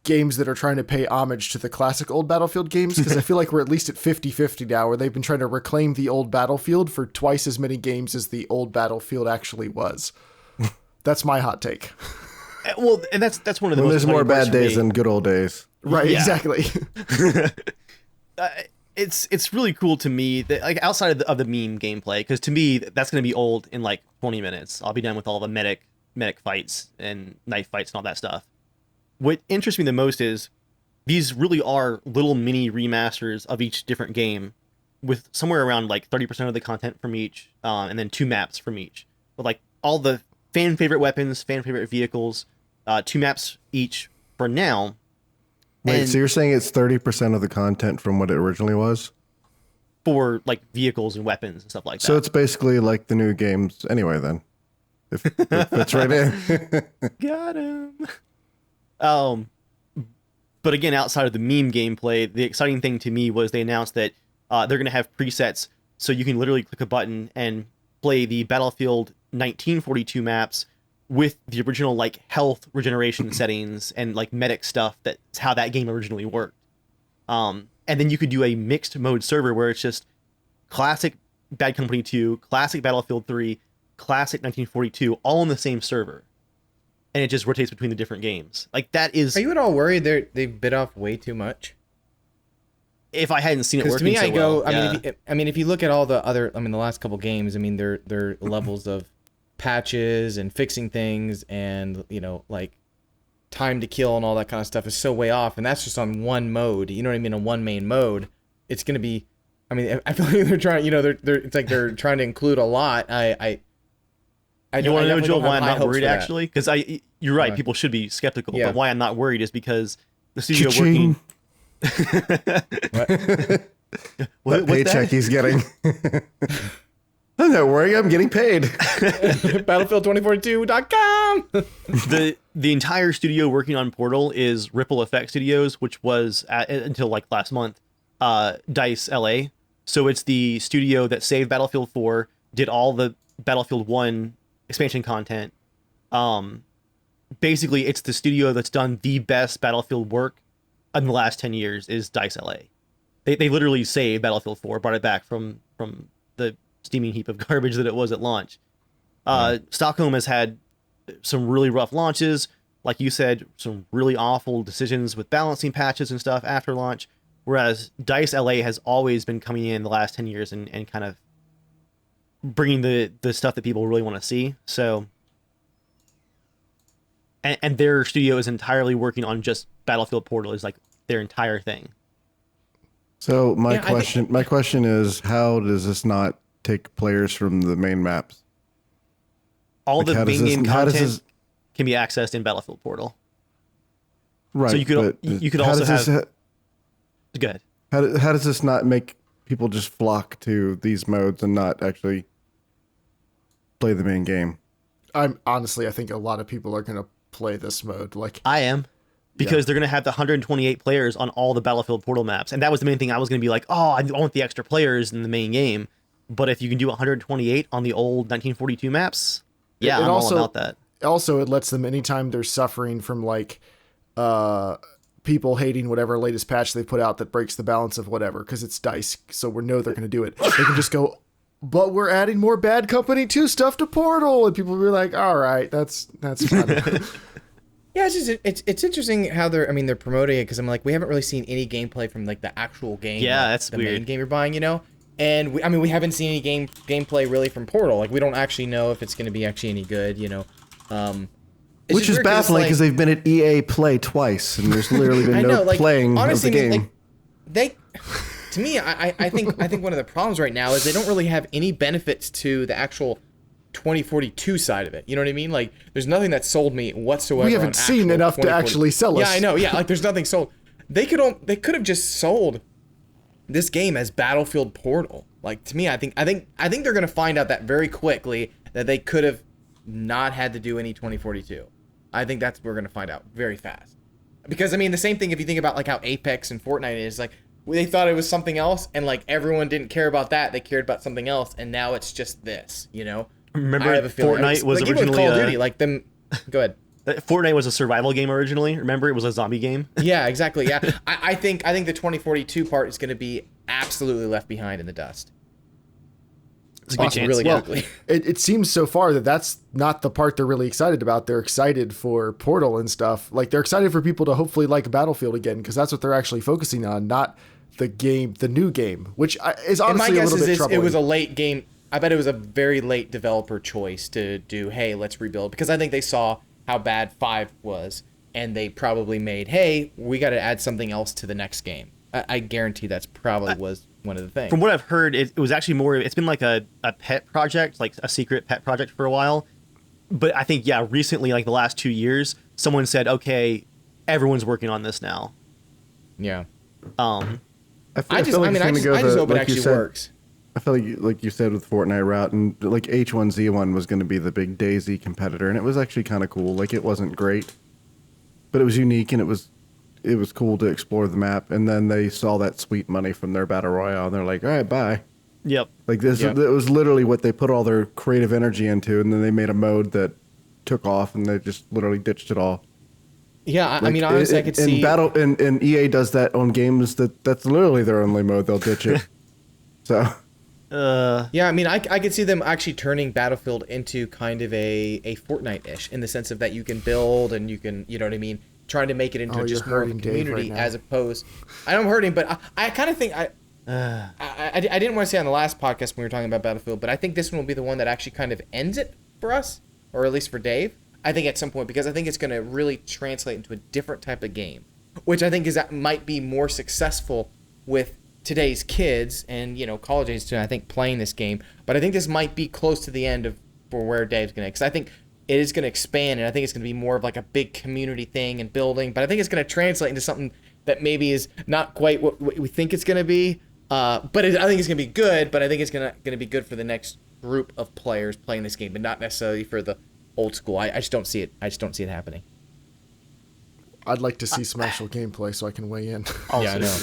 Speaker 1: games that are trying to pay homage to the classic old Battlefield games? Because I feel like we're at least at 50-50 now, where they've been trying to reclaim the old Battlefield for twice as many games as the old Battlefield actually was. That's my hot take.
Speaker 4: Well, and that's one of the most
Speaker 3: there's more bad days than good old days.
Speaker 1: Right, exactly.
Speaker 4: It's really cool to me that, like, outside of the meme gameplay, because to me that's going to be old in like 20 minutes. I'll be done with all the medic fights and knife fights and all that stuff. What interests me the most is these really are little mini remasters of each different game, with somewhere around like 30% of the content from each, and then 2 maps from each, with like all the fan favorite weapons, fan favorite vehicles, 2 maps each for now.
Speaker 3: Wait, so you're saying it's 30% of the content from what it originally was?
Speaker 4: For like vehicles and weapons and stuff like that.
Speaker 3: So it's basically like the new games anyway then. If it fits right in.
Speaker 4: Got him. But again, outside of the meme gameplay, the exciting thing to me was they announced that they're going to have presets, so you can literally click a button and play the Battlefield 1942 maps with the original like health regeneration settings and like medic stuff. That's how that game originally worked. And then you could do a mixed mode server where it's just classic Bad Company 2, classic Battlefield 3, classic 1942, all in the same server. And it just rotates between the different games. Like, that is...
Speaker 2: Are you at all worried they bit off way too much?
Speaker 4: If I hadn't seen it working
Speaker 2: to me,
Speaker 4: so well,
Speaker 2: I mean, if you look at all the other, the last couple games, their levels of patches and fixing things and, like time to kill and all that kind of stuff is so way off. And that's just on one mode. You know what I mean? On one main mode. It's going to be... I mean, I feel like they're trying, it's like they're trying to include a lot.
Speaker 4: You want to know, Joel, why I'm not worried, actually? Because you're right, people should be skeptical. Yeah. But why I'm not worried is because the studio
Speaker 3: Cha-ching.
Speaker 4: working...
Speaker 3: What paycheck he's getting. I'm not worrying. I'm getting paid.
Speaker 2: Battlefield2042.com.
Speaker 4: The entire studio working on Portal is Ripple Effect Studios, which was until like last month, DICE LA. So it's the studio that saved Battlefield 4, did all the Battlefield 1 expansion content. Basically, it's the studio that's done the best Battlefield work in the last 10 years is DICE LA. They literally saved Battlefield 4, brought it back from the steaming heap of garbage that it was at launch. Stockholm has had some really rough launches. Like you said, some really awful decisions with balancing patches and stuff after launch. Whereas DICE LA has always been coming in the last 10 years and kind of bringing the stuff that people really want to see. So, and their studio is entirely working on just Battlefield Portal is like their entire thing.
Speaker 3: So my question is, how does this not take players from the main maps?
Speaker 4: All the main game content can be accessed in Battlefield Portal.
Speaker 3: Right.
Speaker 4: So you could also have. Go ahead.
Speaker 3: How does this not make people just flock to these modes and not actually play the main game?
Speaker 1: I think a lot of people are going to play this mode. Like
Speaker 4: I am. Because they're going to have the 128 players on all the Battlefield Portal maps. And that was the main thing. I was going to be like, oh, I want the extra players in the main game. But if you can do 128 on the old 1942 maps, yeah, I'm all about that.
Speaker 1: Also, it lets them, anytime they're suffering from like people hating whatever latest patch they put out that breaks the balance of whatever, because it's DICE, so we know they're going to do it. They can just go, but we're adding more Bad Company 2 stuff to Portal. And people will be like, all right, that's fun.
Speaker 2: Yeah, it's interesting how they're promoting it, because I'm like, we haven't really seen any gameplay from like the actual game.
Speaker 4: Yeah,
Speaker 2: like,
Speaker 4: that's
Speaker 2: the
Speaker 4: weird.
Speaker 2: main game you're buying, you know. And we haven't seen any gameplay really from Portal. Like we don't actually know if it's going to be actually any good, you know.
Speaker 3: Which is baffling because they've been at EA Play twice, and there's literally been playing
Speaker 2: honestly,
Speaker 3: of the game.
Speaker 2: To me, I think one of the problems right now is they don't really have any benefits to the actual 2042 side of it. You know what I mean? Like, there's nothing that sold me whatsoever.
Speaker 1: We haven't seen enough to actually sell us.
Speaker 2: Yeah, I know. Yeah, like there's nothing sold. They could have just sold this game as Battlefield Portal. Like, to me, I think they're gonna find out that very quickly that they could have not had to do any 2042. I think that's what we're gonna find out very fast. Because the same thing if you think about like how Apex and Fortnite is, like they thought it was something else, and like everyone didn't care about that. They cared about something else, and now it's just this. You know.
Speaker 4: Remember, Fortnite was
Speaker 2: like,
Speaker 4: originally
Speaker 2: even with Call of Duty, like them. Go ahead.
Speaker 4: Fortnite was a survival game originally. Remember, it was a zombie game.
Speaker 2: Yeah, exactly. Yeah, I think the 2042 part is going to be absolutely left behind in the dust.
Speaker 4: It's a good chance.
Speaker 2: Really ugly.
Speaker 1: It seems so far that that's not the part they're really excited about. They're excited for Portal and stuff. Like they're excited for people to hopefully like Battlefield again, because that's what they're actually focusing on, not the new game, which is honestly a little bit troubling.
Speaker 2: It was a late game. I bet it was a very late developer choice to do, hey, let's rebuild. Because I think they saw how bad 5 was, and they probably made, hey, we got to add something else to the next game. I guarantee that's probably was one of the things.
Speaker 4: From what I've heard, it was actually more, it's been like a pet project, like a secret pet project for a while. But I think, yeah, recently, like the last 2 years, someone said, okay, everyone's working on this now.
Speaker 2: Yeah.
Speaker 3: I just hope
Speaker 2: it actually works.
Speaker 3: I feel like you said with Fortnite route, and like H1Z1 was going to be the big DayZ competitor, and it was actually kind of cool. Like it wasn't great, but it was unique, and it was cool to explore the map. And then they saw that sweet money from their battle royale, and they're like, all right, bye.
Speaker 4: Yep.
Speaker 3: Like this, it was literally what they put all their creative energy into, and then they made a mode that took off, and they just literally ditched it all.
Speaker 2: Yeah, honestly, I could see.
Speaker 3: And EA does that on games that's literally their only mode. They'll ditch it. So.
Speaker 2: Yeah, I could see them actually turning Battlefield into kind of a Fortnite-ish, in the sense of that you can build and you can, you know what I mean, trying to make it into just more of a community as opposed. I know I'm hurting, but I kind of think I didn't want to say on the last podcast when we were talking about Battlefield, but I think this one will be the one that actually kind of ends it for us, or at least for Dave. I think at some point, because I think it's going to really translate into a different type of game, which I think might be more successful with today's kids and, you know, college age students, I think, playing this game. But I think this might be close to the end for where Dave's going to, because I think it is going to expand, and I think it's going to be more of like a big community thing and building. But I think it's going to translate into something that maybe is not quite what we think it's going to be. But I think it's gonna be good. But I think it's gonna be good for the next group of players playing this game, but not necessarily for the old school. I just don't see it. I just don't see it happening.
Speaker 1: I'd like to see some actual gameplay so I can weigh in.
Speaker 2: Yeah, I know.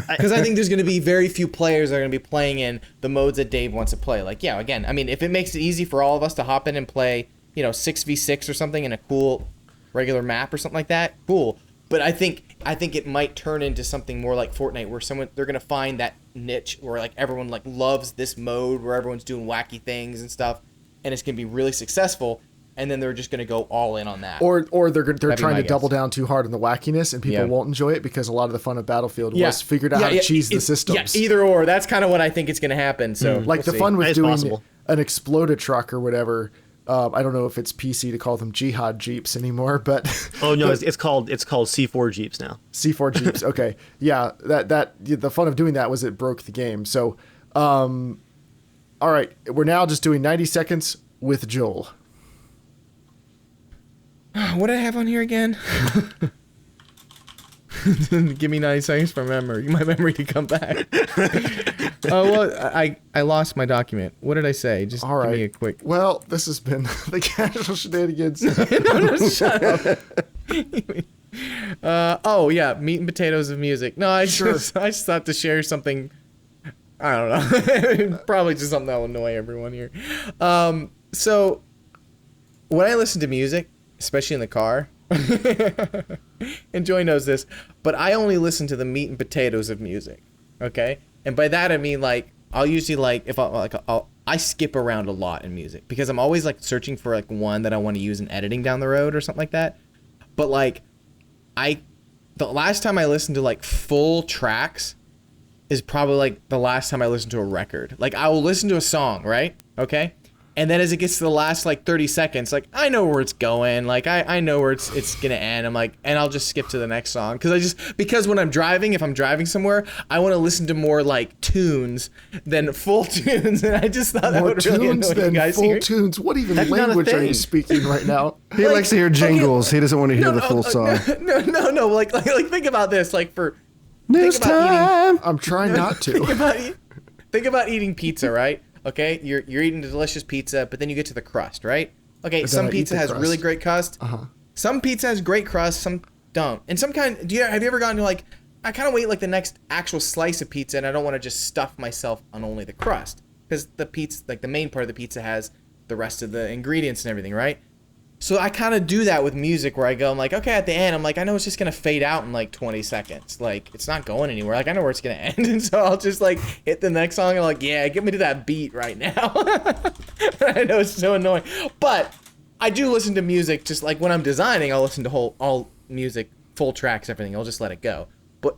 Speaker 2: Because I think there's going to be very few players that are going to be playing in the modes that Dave wants to play. Like, yeah, again, I mean, if it makes it easy for all of us to hop in and play, 6v6 or something in a cool regular map or something like that, cool. But I think it might turn into something more like Fortnite, where they're going to find that niche where like everyone like loves this mode, where everyone's doing wacky things and stuff, and it's going to be really successful. And then they're just going to go all in on that.
Speaker 1: Or they're trying to double down too hard on the wackiness, and people won't enjoy it because a lot of the fun of Battlefield was figured out how to cheese the systems.
Speaker 2: Yeah, either or. That's kind of what I think is going to happen. So
Speaker 1: like the fun with doing an exploded truck or whatever. I don't know if it's PC to call them Jihad Jeeps anymore, but
Speaker 4: oh no, it's called C4 Jeeps now.
Speaker 1: C4 Jeeps. Okay, yeah. That the fun of doing that was it broke the game. So, all right, we're now just doing 90 seconds with Joel.
Speaker 2: What did I have on here again? Give me 90 seconds for my memory to come back. I lost my document. What did I say? Just
Speaker 1: all right.
Speaker 2: Give me a quick.
Speaker 1: Well, this has been the Casual Shenanigans.
Speaker 2: No, shut up. Meat and potatoes of music. No, I just thought to share something. I don't know. Probably just something that will annoy everyone here. So when I listen to music, especially in the car, and Joy knows this, but I only listen to the meat and potatoes of music, okay? And by that I mean like I'll usually like I skip around a lot in music because I'm always like searching for like one that I want to use in editing down the road or something like that. But like the last time I listened to like full tracks is probably like the last time I listened to a record. Like I will listen to a song, right? Okay? And then as it gets to the last like 30 seconds, like I know where it's going. Like I know where it's gonna end. I'm like, and I'll just skip to the next song because when I'm driving, if I'm driving somewhere, I want to listen to more like tunes than full tunes. And I just thought that would really annoy you guys.
Speaker 1: Full tunes. What even language are you speaking right now?
Speaker 3: He likes to hear jingles. He doesn't want to hear the full song.
Speaker 2: No. Like think about this. Like for
Speaker 3: next time,
Speaker 1: I'm trying not to.
Speaker 2: Think about eating pizza, right? Okay, you're eating a delicious pizza, but then you get to the crust, right? Okay, some pizza has really great crust. Some pizza has great crust, some don't. And have you ever gotten to like, I kind of wait like the next actual slice of pizza, and I don't want to just stuff myself on only the crust, because the pizza, like the main part of the pizza, has the rest of the ingredients and everything, right? So I kind of do that with music where I'm like, okay, at the end, I'm like, I know it's just going to fade out in like 20 seconds. Like, it's not going anywhere. Like, I know where it's going to end. And so I'll just like hit the next song and like, yeah, get me to that beat right now. I know it's so annoying. But I do listen to music just like when I'm designing, I'll listen to all music, full tracks, everything. I'll just let it go. But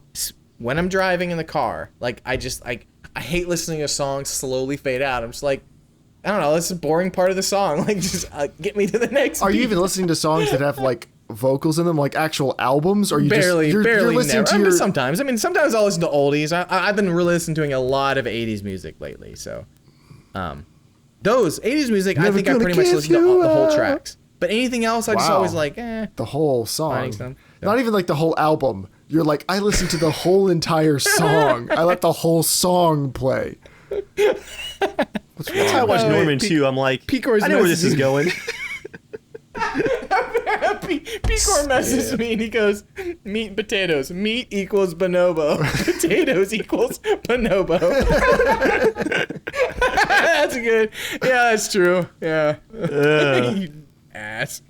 Speaker 2: when I'm driving in the car, like I hate listening to songs slowly fade out. I'm just like, I don't know. That's a boring part of the song. Like, just get me to the next.
Speaker 1: Are you even listening to songs that have like vocals in them, like actual albums? Or you
Speaker 2: barely
Speaker 1: listening
Speaker 2: never.
Speaker 1: to
Speaker 2: Sometimes. I mean, sometimes I'll listen to oldies. I've been really listening to a lot of 80s music lately. So, those 80s music, I think I pretty much listen to the whole tracks. But anything else, I just always like,
Speaker 1: the whole song. Not even like the whole album. You're like, I listen to the whole entire song. I let the whole song play.
Speaker 4: That's how I watch Norman too. I'm like, I know where this is going.
Speaker 2: Picor messages me and he goes, meat and potatoes. Meat equals bonobo. Potatoes equals bonobo. That's good. Yeah, that's true. Yeah. You ass.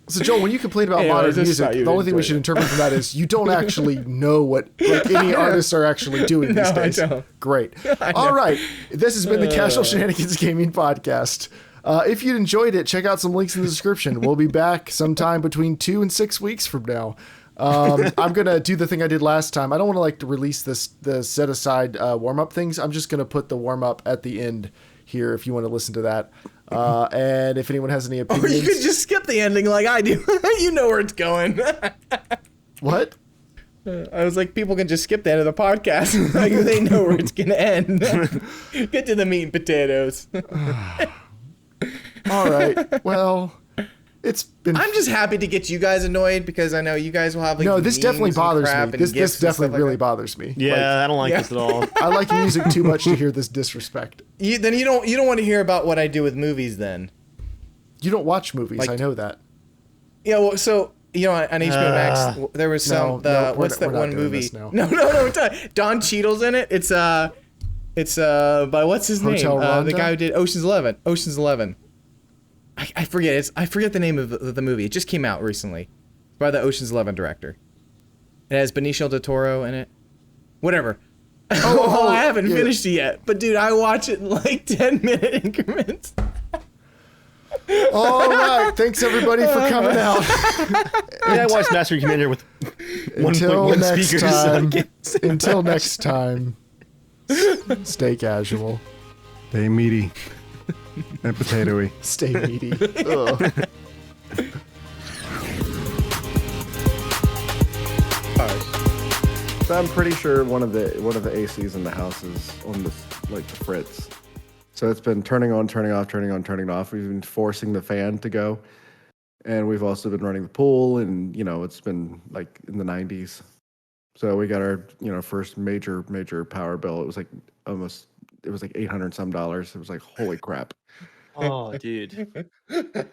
Speaker 1: So Joel, when you complain about modern music, the only thing we should interpret from that is you don't actually know what any artists are actually doing these days.
Speaker 2: I don't.
Speaker 1: Great. All right. This has been the Casual Shenanigans Gaming Podcast. If you enjoyed it, check out some links in the description. We'll be back sometime between 2 and 6 weeks from now. I'm going to do the thing I did last time. I don't want to release the set aside warm-up things. I'm just going to put the warm-up at the end here if you want to listen to that. And if anyone has any opinions.
Speaker 2: Or you could just skip the ending like I do. You know where it's going.
Speaker 1: What?
Speaker 2: I was like, people can just skip the end of the podcast. Like, they know where it's going to end. Get to the meat and potatoes.
Speaker 1: All right. Well, It's been.
Speaker 2: I'm just happy to get you guys annoyed because I know you guys will have like.
Speaker 1: No, this definitely
Speaker 2: memes and
Speaker 1: bothers
Speaker 2: crap
Speaker 1: me.
Speaker 2: and
Speaker 1: This
Speaker 2: gifs and
Speaker 1: definitely
Speaker 2: stuff
Speaker 1: really
Speaker 2: like
Speaker 1: bothers me.
Speaker 4: Yeah,
Speaker 1: Like,
Speaker 4: I don't like this at all.
Speaker 1: I like music too much to hear this disrespect.
Speaker 2: Then you don't want to hear about what I do with movies then.
Speaker 1: You don't watch movies.
Speaker 2: Like-
Speaker 1: I know that.
Speaker 2: Yeah, well, so on HBO Max there was some what's that
Speaker 1: we're not
Speaker 2: one
Speaker 1: doing
Speaker 2: movie?
Speaker 1: this now.
Speaker 2: No, Don Cheadle's in it. It's by what's his
Speaker 1: Hotel
Speaker 2: name? The
Speaker 1: Rwanda?
Speaker 2: guy who did Ocean's 11. Ocean's 11. I forget. I forget the name of the movie. It just came out recently. It's by the Ocean's 11 director. It has Benicio del Toro in it. Whatever. I haven't finished it yet. But dude, I watch it in like 10-minute increments.
Speaker 1: All right. Thanks everybody for coming out.
Speaker 4: Yeah, I watched Master and Commander with
Speaker 1: Until
Speaker 4: 1.1
Speaker 1: next
Speaker 4: speakers.
Speaker 1: time. Until next time. Stay casual.
Speaker 3: Stay meaty and potatoey.
Speaker 1: Stay meaty. Ugh.
Speaker 3: So I'm pretty sure one of the ACs in the house is on the fritz. So it's been turning on, turning off, turning on, turning off. We've been forcing the fan to go, and we've also been running the pool, and it's been like in the 90s. So we got our first major power bill. It was like $800 some. It was like holy crap.
Speaker 4: Oh, dude. What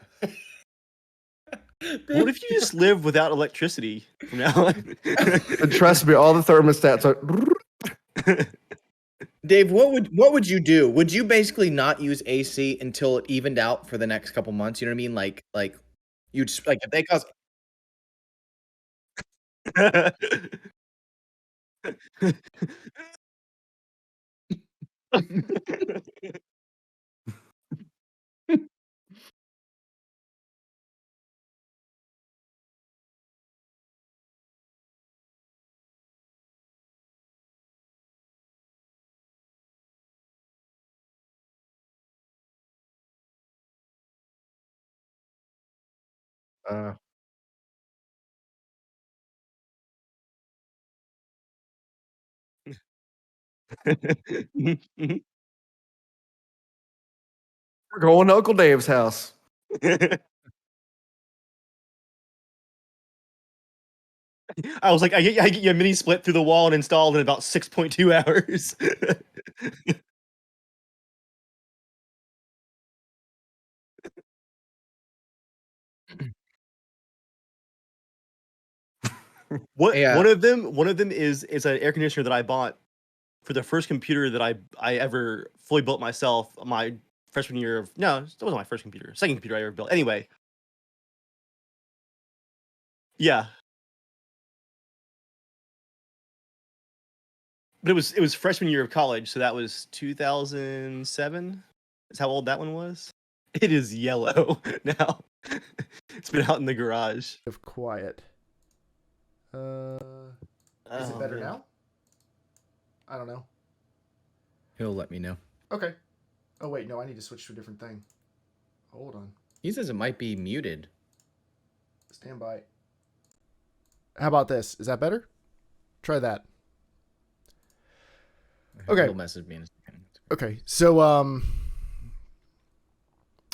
Speaker 4: if you just live without electricity from now on?
Speaker 3: And trust me, all the thermostats are.
Speaker 2: Dave, what would you do? Would you basically not use AC until it evened out for the next couple months? You know what I mean? Like you'd like if they cause.
Speaker 3: We're going to Uncle Dave's house.
Speaker 4: I was like, I get your mini split through the wall and installed in about 6.2 hours.
Speaker 2: Yeah.
Speaker 4: One of them is an air conditioner that I bought for the first computer that I ever fully built myself. My freshman year of no, that wasn't my first computer. Second computer I ever built. Anyway, yeah, but it was freshman year of college, so that was 2007. Is how old that one was. It is yellow now. It's been out in the garage.
Speaker 1: Of quiet. Is it better now? I don't know.
Speaker 2: He'll let me know.
Speaker 1: Okay. Oh wait, no, I need to switch to a different thing. Hold on.
Speaker 2: He says it might be muted.
Speaker 1: Stand by. How about this? Is that better? Try that. Okay.
Speaker 2: He'll message me in a second.
Speaker 1: Okay. So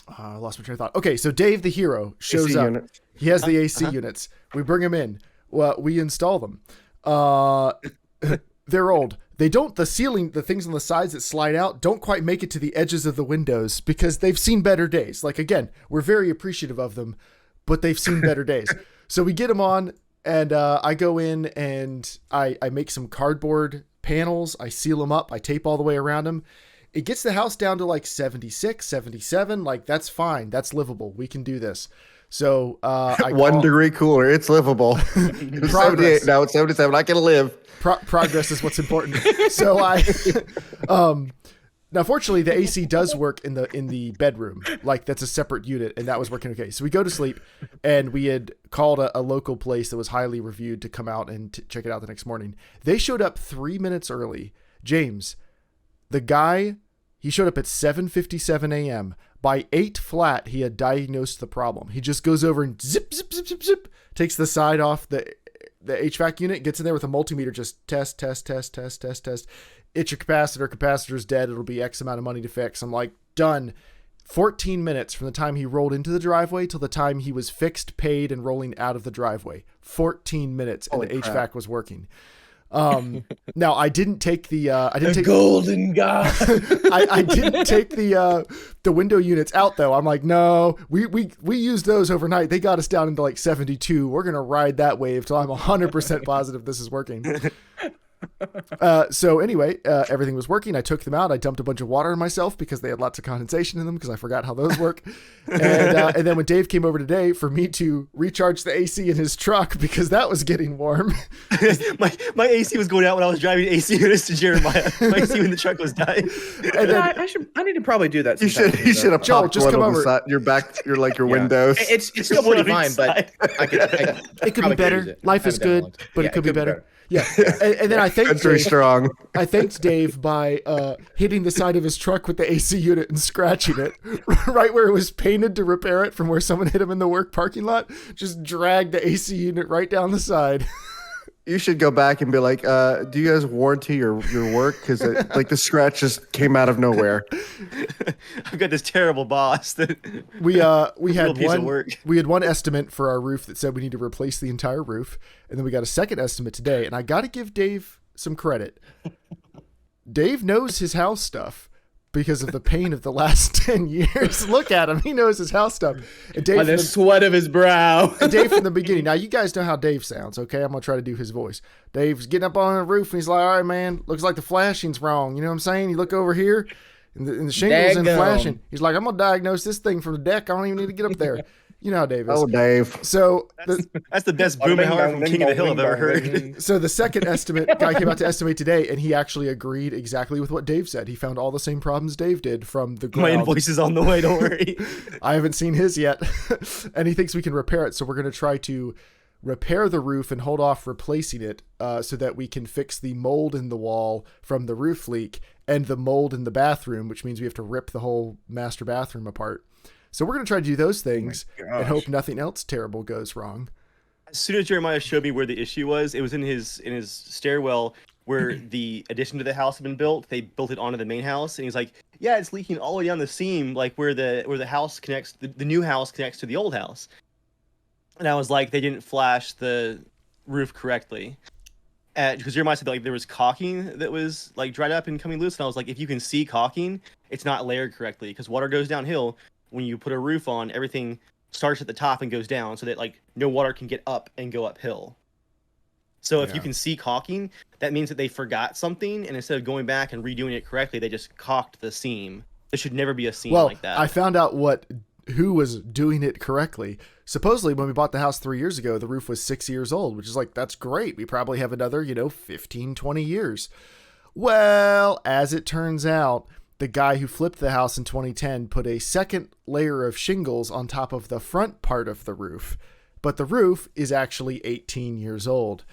Speaker 1: I lost my train of thought. Okay, so Dave the hero shows
Speaker 3: AC
Speaker 1: up.
Speaker 3: unit.
Speaker 1: He has the AC units. We bring him in. Well, we install them. They're old. They don't, the ceiling, the things on the sides that slide out don't quite make it to the edges of the windows because they've seen better days. Like, again, we're very appreciative of them, but they've seen better days. So we get them on, and I go in and I make some cardboard panels. I seal them up. I tape all the way around them. It gets the house down to like 76, 77. Like, that's fine. That's livable. We can do this. So I
Speaker 3: 1 degree cooler. It's livable. It's 78. Now it's 77. I can live.
Speaker 1: Progress is what's important. So now fortunately the AC does work in the bedroom. Like, that's a separate unit, and that was working okay. So we go to sleep, and we had called a local place that was highly reviewed to come out and check it out the next morning. They showed up 3 minutes early. James, the guy, he showed up at 7:57 a.m. By 8 flat, he had diagnosed the problem. He just goes over and zip, takes the side off the HVAC unit, gets in there with a multimeter, just test. It's your capacitor's dead. It'll be X amount of money to fix. I'm like, done. 14 minutes from the time he rolled into the driveway till the time he was fixed, paid, and rolling out of the driveway. 14 minutes, and the HVAC was working. Now I didn't take the
Speaker 2: golden god.
Speaker 1: I didn't take the window units out though. I'm like, no, we used those overnight. They got us down into like 72. We're gonna ride that wave till I'm 100% positive this is working. So anyway, everything was working. I took them out. I dumped a bunch of water on myself because they had lots of condensation in them because I forgot how those work. And then when Dave came over today for me to recharge the AC in his truck because that was getting warm.
Speaker 4: my AC was going out when I was driving AC units to Jeremiah. My AC in the truck was dying.
Speaker 2: And then, I need to probably do that.
Speaker 3: You should have
Speaker 1: Joel,
Speaker 3: popped
Speaker 1: just
Speaker 3: one
Speaker 1: come
Speaker 3: on
Speaker 1: over.
Speaker 3: the side, your back, your windows.
Speaker 2: It's still pretty fine, but
Speaker 1: it could be better. Life is good, but it could be better. Yeah, and then I thanked
Speaker 3: Very
Speaker 1: Dave.
Speaker 3: strong.
Speaker 1: I thanked Dave by hitting the side of his truck with the AC unit and scratching it right where it was painted to repair it from where someone hit him in the work parking lot. Just dragged the AC unit right down the side.
Speaker 3: You should go back and be like, do you guys warranty your work? Because like the scratch just came out of nowhere.
Speaker 4: I've got this terrible boss that
Speaker 1: We had
Speaker 4: piece of work.
Speaker 1: We had one estimate for our roof that said we need to replace the entire roof, and then we got a second estimate today. And I got to give Dave some credit. Dave knows his house stuff because of the pain of the last 10 years. Look at him; he knows his house stuff. And Dave,
Speaker 2: on the sweat of his brow.
Speaker 1: and Dave from the beginning. Now you guys know how Dave sounds, okay? I'm gonna try to do his voice. Dave's getting up on the roof and he's like, "All right, man, looks like the flashing's wrong." You know what I'm saying? You look over here, and the shingles in flashing. He's like, "I'm gonna diagnose this thing from the deck. I don't even need to get up there." You know how Dave is.
Speaker 3: Oh, Dave.
Speaker 1: So
Speaker 4: that's the best boom and from King of the Hill I've ever heard.
Speaker 1: So the second guy came out to estimate today, and he actually agreed exactly with what Dave said. He found all the same problems Dave did from the ground.
Speaker 4: My invoice is on the way, don't worry.
Speaker 1: I haven't seen his yet. And he thinks we can repair it. So we're going to try to repair the roof and hold off replacing it so that we can fix the mold in the wall from the roof leak and the mold in the bathroom, which means we have to rip the whole master bathroom apart. So we're going to try to do those things and hope nothing else terrible goes wrong.
Speaker 4: As soon as Jeremiah showed me where the issue was, it was in his stairwell where the addition to the house had been built. They built it onto the main house, and he's like, "Yeah, it's leaking all the way down the seam, like where the house connects, the new house connects to the old house." And I was like, "They didn't flash the roof correctly." Because Jeremiah said that, like there was caulking that was like dried up and coming loose, and I was like, "If you can see caulking, it's not layered correctly because water goes downhill." When you put a roof on, everything starts at the top and goes down so that like no water can get up and go uphill. So if you can see caulking, that means that they forgot something, and instead of going back and redoing it correctly, they just caulked the seam. There should never be a seam like that.
Speaker 1: I found out who was doing it correctly. Supposedly when we bought the house 3 years ago, the roof was 6 years old, which is like, that's great. We probably have another, 15, 20 years. Well, as it turns out, the guy who flipped the house in 2010 put a second layer of shingles on top of the front part of the roof, but the roof is actually 18 years old.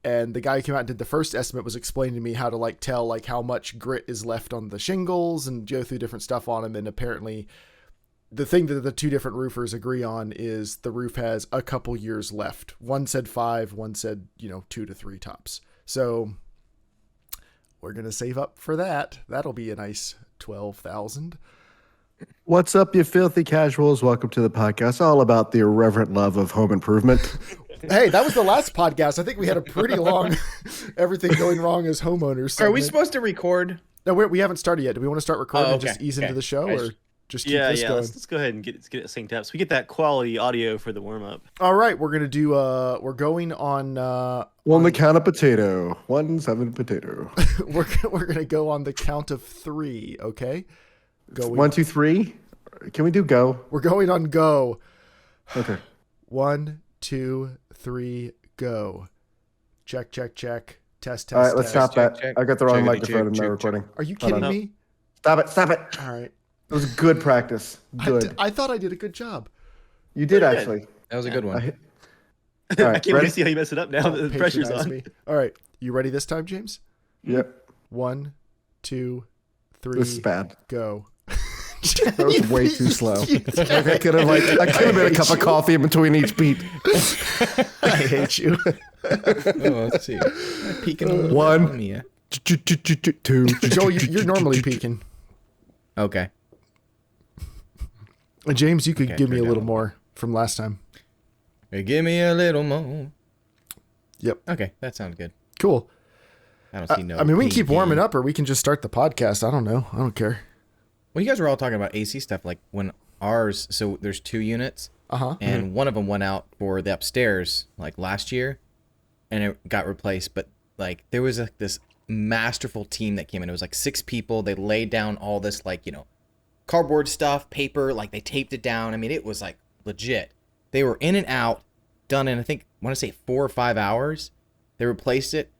Speaker 1: And the guy who came out and did the first estimate was explaining to me how to tell how much grit is left on the shingles and go through different stuff on them. And apparently the thing that the two different roofers agree on is the roof has a couple years left. One said 5, one said, 2 to 3 tops. So we're going to save up for that. That'll be a nice 12,000.
Speaker 3: What's up, you filthy casuals? Welcome to the podcast, all about the irreverent love of home improvement.
Speaker 1: Hey, that was the last podcast. I think we had a pretty long everything going wrong as homeowners segment.
Speaker 2: Are we supposed to record?
Speaker 1: No, we haven't started yet. Do we want to start recording and just ease into the show, or just keep this going?
Speaker 4: Let's go ahead and get it synced up so we get that quality audio for the warm-up.
Speaker 1: All right, we're gonna do we're going on
Speaker 3: on the count of potato. 1, 7 potato.
Speaker 1: we're gonna go on the count of 3, okay? Go
Speaker 3: 1, 2, 3. Can we do go?
Speaker 1: We're going on go.
Speaker 3: Okay.
Speaker 1: 1, 2, 3, go. Check, check, check. Test, test.
Speaker 3: All right, let's
Speaker 1: test.
Speaker 3: stop that.
Speaker 2: check,
Speaker 3: I got the wrong
Speaker 2: checkity,
Speaker 3: microphone in my
Speaker 2: check,
Speaker 3: recording.
Speaker 1: Are you kidding me?
Speaker 3: Stop it.
Speaker 1: All right.
Speaker 3: It was good practice. Good.
Speaker 1: I thought I did a good job.
Speaker 3: You did actually.
Speaker 2: That was a good one.
Speaker 3: All
Speaker 4: I
Speaker 3: right,
Speaker 4: can't wait to see how you mess it up now. The pressure's
Speaker 1: Patronize
Speaker 4: on.
Speaker 1: me. All right, you ready this time, James?
Speaker 3: Yep.
Speaker 1: 1, 2, 3.
Speaker 3: This is bad.
Speaker 1: Go.
Speaker 3: That was way too slow. I could have made a cup of coffee in between each beat.
Speaker 1: I hate you.
Speaker 2: Let's see. Peeking a little
Speaker 3: 1,
Speaker 2: bit on me.
Speaker 3: 2.
Speaker 1: Joel, you're normally peeking.
Speaker 2: Okay.
Speaker 1: James, you could
Speaker 2: Okay,
Speaker 1: give me a
Speaker 2: turn
Speaker 1: little
Speaker 2: down.
Speaker 1: more from last time.
Speaker 2: Hey, give me a little more.
Speaker 1: Yep.
Speaker 2: Okay, that sounds good.
Speaker 1: Cool.
Speaker 2: I don't see no.
Speaker 1: I mean, we can keep
Speaker 2: PD.
Speaker 1: warming up, or we can just start the podcast. I don't know. I don't care.
Speaker 2: Well, you guys were all talking about AC stuff, like when ours. So there's 2 units, and one of them went out for the upstairs like last year, and it got replaced. But like there was this masterful team that came in. It was like 6 people. They laid down all this like cardboard stuff, paper. Like they taped it down. I mean, it was like legit. They were in and out, done in I want to say 4 or 5 hours. They replaced it.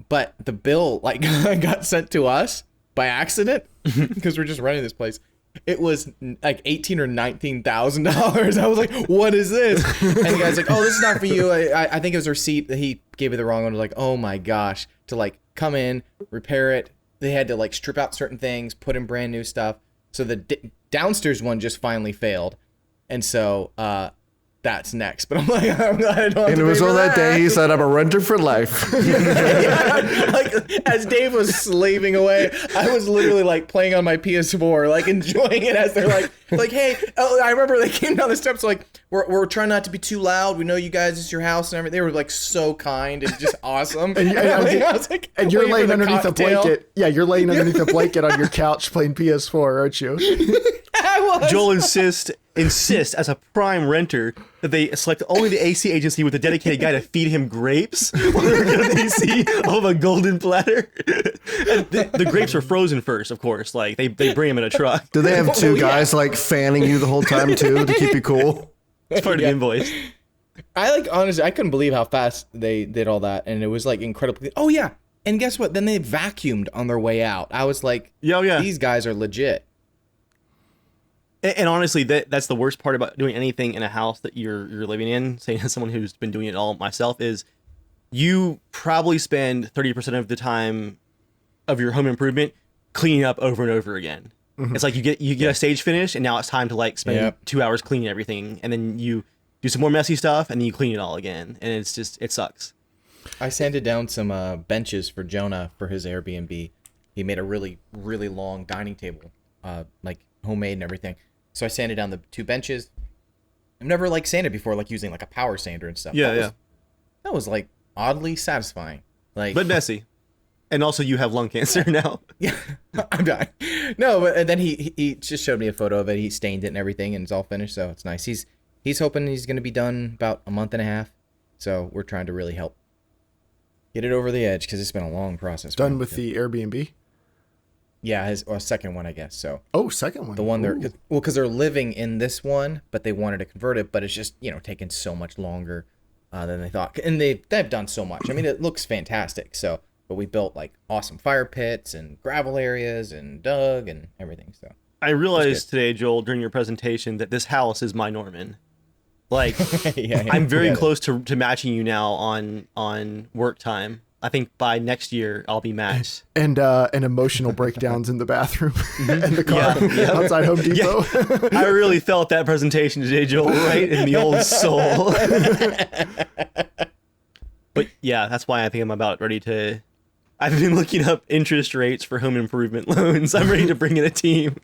Speaker 2: But the bill like got sent to us by accident because we're just running this place. It was like $18,000 or $19,000. I was like, "What is this?" And the guy's like, "Oh, this is not for you." I think it was a receipt that he gave me the wrong one. I was like, "Oh my gosh!" To like come in, repair it. They had to like strip out certain things, put in brand new stuff. So the downstairs one just finally failed, and so that's next. But I'm like, I'm glad I don't have
Speaker 3: And
Speaker 2: to
Speaker 3: it was
Speaker 2: pay for
Speaker 3: on that day he said, I'm a renter for life.
Speaker 2: yeah, like as Dave was slaving away, I was literally like playing on my PS4, like enjoying it as they're like, hey, oh, I remember they came down the steps like, we're trying not to be too loud. We know you guys, it's your house and everything. They were like so kind and just awesome.
Speaker 1: And you're laying underneath a blanket. Yeah, you're laying underneath a blanket on your couch playing PS4, aren't you?
Speaker 2: I was.
Speaker 4: Joel insists as a prime renter that they select only the AC agency with a dedicated guy to feed him grapes while they're getting the AC of a golden platter. And the grapes are frozen first, of course. Like they bring them in a truck.
Speaker 3: Do they have 2 guys like fanning you the whole time too to keep you cool?
Speaker 4: It's part of the invoice.
Speaker 2: I like honestly, I couldn't believe how fast they did all that, and it was like incredibly. Oh yeah, and guess what? Then they vacuumed on their way out. I was like,
Speaker 4: Yeah.
Speaker 2: these guys are legit.
Speaker 4: And honestly, that's the worst part about doing anything in a house that you're living in. Saying as someone who's been doing it all myself is, you probably spend 30% of the time of your home improvement cleaning up over and over again. It's like you get a stage finish, and now it's time to like spend 2 hours cleaning everything, and then you do some more messy stuff, and then you clean it all again, and it sucks.
Speaker 2: I sanded down some benches for Jonah for his Airbnb. He made a really, really long dining table, like homemade and everything. So I sanded down the 2 benches. I've never like sanded before, like using like a power sander and stuff.
Speaker 4: Yeah,
Speaker 2: That was like oddly satisfying. Like,
Speaker 4: but messy. And also, you have lung cancer now.
Speaker 2: yeah, I'm dying. No, but then he just showed me a photo of it. He stained it and everything, and it's all finished, so it's nice. He's hoping he's going to be done about a month and a half. So we're trying to really help get it over the edge because it's been a long process.
Speaker 1: Done with the Airbnb?
Speaker 2: Yeah, his second one, I guess. So
Speaker 1: Second one.
Speaker 2: the one
Speaker 1: Ooh.
Speaker 2: because they're living in this one, but they wanted to convert it, but it's just taking so much longer than they thought, and they've done so much. I mean, it looks fantastic. So, but we built like awesome fire pits and gravel areas and dug and everything. So
Speaker 4: I realized today, Joel, during your presentation, that this house is my Norman. Like,
Speaker 2: yeah,
Speaker 4: I'm very close to matching you now on work time. I think by next year I'll be matched.
Speaker 1: And emotional breakdowns in the bathroom and the car outside Home Depot.
Speaker 4: I really felt that presentation today, Joel, right in the old soul. But yeah, that's why I think I'm about ready to. I've been looking up interest rates for home improvement loans. I'm ready to bring in a team.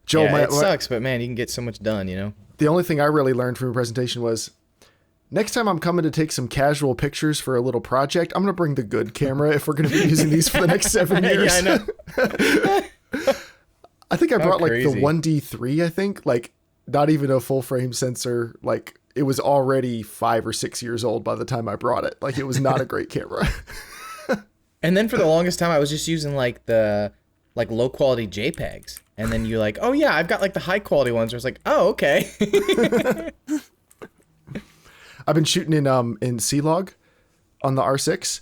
Speaker 1: Joel,
Speaker 2: yeah, it sucks, but man, you can get so much done.
Speaker 1: The only thing I really learned from your presentation was, next time I'm coming to take some casual pictures for a little project, I'm going to bring the good camera if we're going to be using these for the next 7 years.
Speaker 2: Yeah, I know.
Speaker 1: I think I brought like the
Speaker 2: crazy.
Speaker 1: 1D3, I think. Like, not even a full frame sensor. Like, it was already 5 or 6 years old by the time I brought it. Like, it was not a great camera.
Speaker 2: And then for the longest time, I was just using like the low quality JPEGs. And then you're like, oh yeah, I've got like the high quality ones. I was like, oh, okay.
Speaker 1: I've been shooting in C-Log on the R6.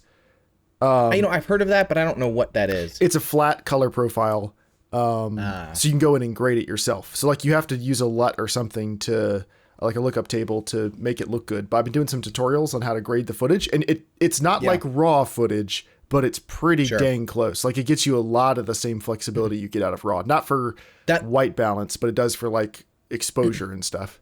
Speaker 2: I've heard of that, but I don't know what that is.
Speaker 1: It's a flat color profile. So you can go in and grade it yourself. So like you have to use a LUT or something to like a lookup table to make it look good. But I've been doing some tutorials on how to grade the footage, and it's not like raw footage, but it's pretty dang close. Like it gets you a lot of the same flexibility you get out of raw. Not for that white balance, but it does for like exposure and stuff.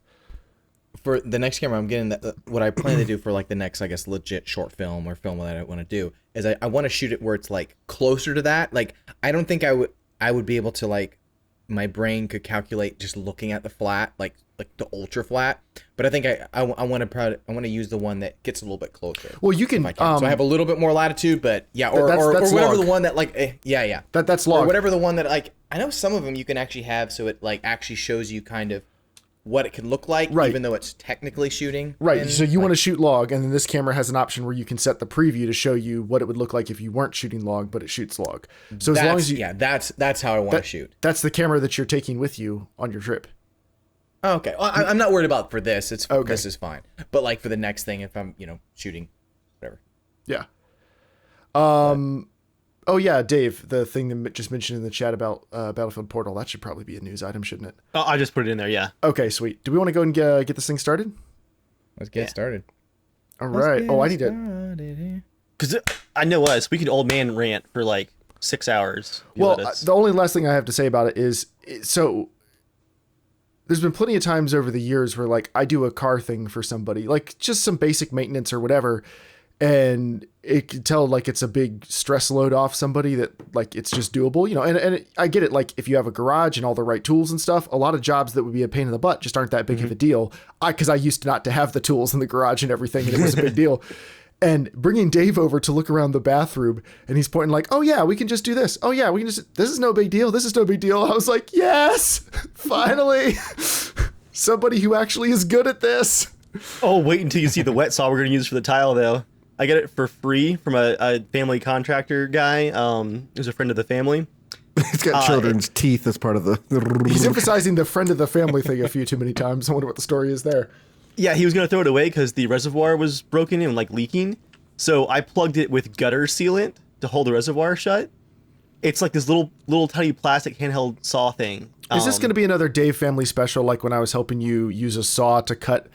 Speaker 2: For the next camera, I'm getting what I plan to do for like the next, I guess, legit short film or film that I want to do is I want to shoot it where it's like closer to that. Like I don't think I would be able to like my brain could calculate just looking at the flat, like the ultra flat. But I think I want to use the one that gets a little bit closer.
Speaker 1: Well, you can.
Speaker 2: So I have a little bit more latitude, but yeah, or
Speaker 1: that's
Speaker 2: whatever
Speaker 1: log.
Speaker 2: the one that like yeah.
Speaker 1: That's log.
Speaker 2: Or whatever the one that like I know some of them you can actually have so it like actually shows you kind of what it can look like,
Speaker 1: right.
Speaker 2: even though it's technically shooting.
Speaker 1: Right. So you want to shoot log, and then this camera has an option where you can set the preview to show you what it would look like if you weren't shooting log, but it shoots log. So as long as you,
Speaker 2: that's how I want to shoot.
Speaker 1: That's the camera that you're taking with you on your trip.
Speaker 2: Oh, okay. Well, I'm not worried about for this.
Speaker 1: Okay.
Speaker 2: This is fine. But like for the next thing, if I'm shooting, whatever.
Speaker 1: Yeah. Oh yeah, Dave, the thing that just mentioned in the chat about Battlefield Portal, that should probably be a news item, shouldn't it?
Speaker 4: Oh, I just put it in there, yeah.
Speaker 1: Okay, sweet. Do we want to go and get this thing started?
Speaker 2: Let's get started.
Speaker 1: All right. Oh, I need to.
Speaker 4: Because I know us, we could old man rant for like 6 hours.
Speaker 1: Well, the only last thing I have to say about it is, so there's been plenty of times over the years where like I do a car thing for somebody, like just some basic maintenance or whatever, and it can tell like it's a big stress load off somebody that like it's just doable, and I get it. Like if you have a garage and all the right tools and stuff, a lot of jobs that would be a pain in the butt just aren't that big of a deal. Because I used not to have the tools in the garage and everything, and it was a big deal. And bringing Dave over to look around the bathroom, and he's pointing like, oh yeah, we can just do this. Oh yeah, we can just, this is no big deal. This is no big deal. I was like, yes, finally, somebody who actually is good at this.
Speaker 4: Oh, wait until you see the wet saw we're going to use for the tile though. I get it for free from a family contractor guy, who's a friend of the family.
Speaker 3: He's got children's teeth as part of the...
Speaker 1: He's emphasizing the friend of the family thing a few too many times. I wonder what the story is there.
Speaker 4: Yeah, he was going to throw it away because the reservoir was broken and like leaking. So I plugged it with gutter sealant to hold the reservoir shut. It's like this little tiny plastic handheld saw thing.
Speaker 1: Is this going to be another Dave family special, like when I was helping you use a saw to cut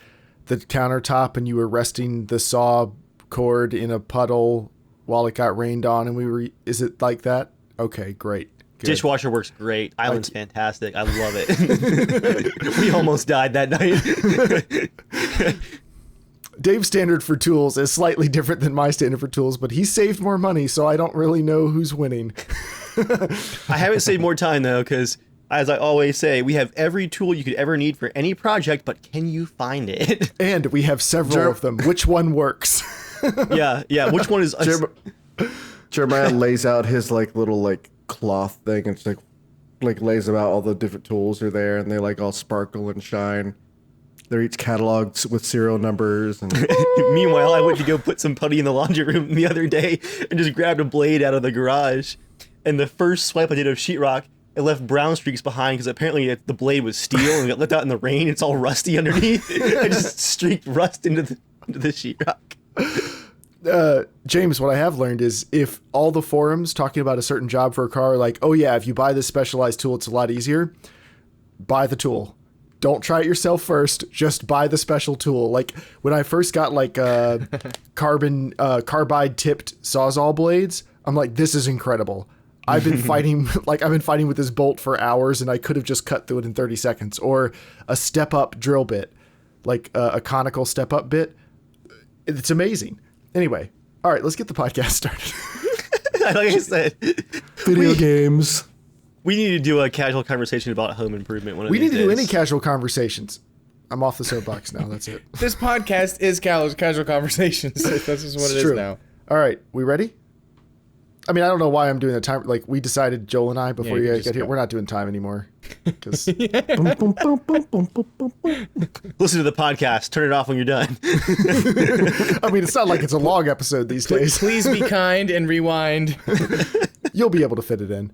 Speaker 1: the countertop and you were resting the saw cord in a puddle while it got rained on, and is it like that? Okay, great. Good.
Speaker 4: Dishwasher works great. Island's fantastic. I love it. We almost died that night.
Speaker 1: Dave's standard for tools is slightly different than my standard for tools, but he saved more money, so I don't really know who's winning.
Speaker 4: I haven't saved more time though, because as I always say, we have every tool you could ever need for any project, but can you find it?
Speaker 1: And we have several of them. Which one works?
Speaker 4: Yeah. Which one is...
Speaker 3: Jeremiah lays out his like little like cloth thing and just like lays about all the different tools are there, and they like all sparkle and shine. They're each cataloged with serial numbers. And
Speaker 4: meanwhile, I went to go put some putty in the laundry room the other day and just grabbed a blade out of the garage. And the first swipe I did of sheetrock, it left brown streaks behind because apparently the blade was steel and got left out in the rain. It's all rusty underneath. I just streaked rust into the sheetrock.
Speaker 1: James, what I have learned is if all the forums talking about a certain job for a car are like, oh yeah, if you buy this specialized tool, it's a lot easier, buy the tool. Don't try it yourself first. Just buy the special tool. Like when I first got like carbide tipped Sawzall blades, I'm like, this is incredible. I've been fighting with this bolt for hours, and I could have just cut through it in 30 seconds. Or a step up drill bit, like a conical step up bit. It's amazing. Anyway, all right, let's get the podcast started.
Speaker 4: Like I said,
Speaker 3: video games.
Speaker 4: We need to do a casual conversation about home improvement.
Speaker 1: We need to do any casual conversations. I'm off the soapbox now. That's it.
Speaker 2: This podcast is casual conversations. That's just what it is now.
Speaker 1: All right, we ready? I mean, I don't know why I'm doing the time. Like we decided, Joel and I, before you guys get here, we're not doing time anymore.
Speaker 4: Listen to the podcast. Turn it off when you're done.
Speaker 1: I mean, it's not like it's a long episode these days.
Speaker 2: Please be kind and rewind.
Speaker 1: You'll be able to fit it in.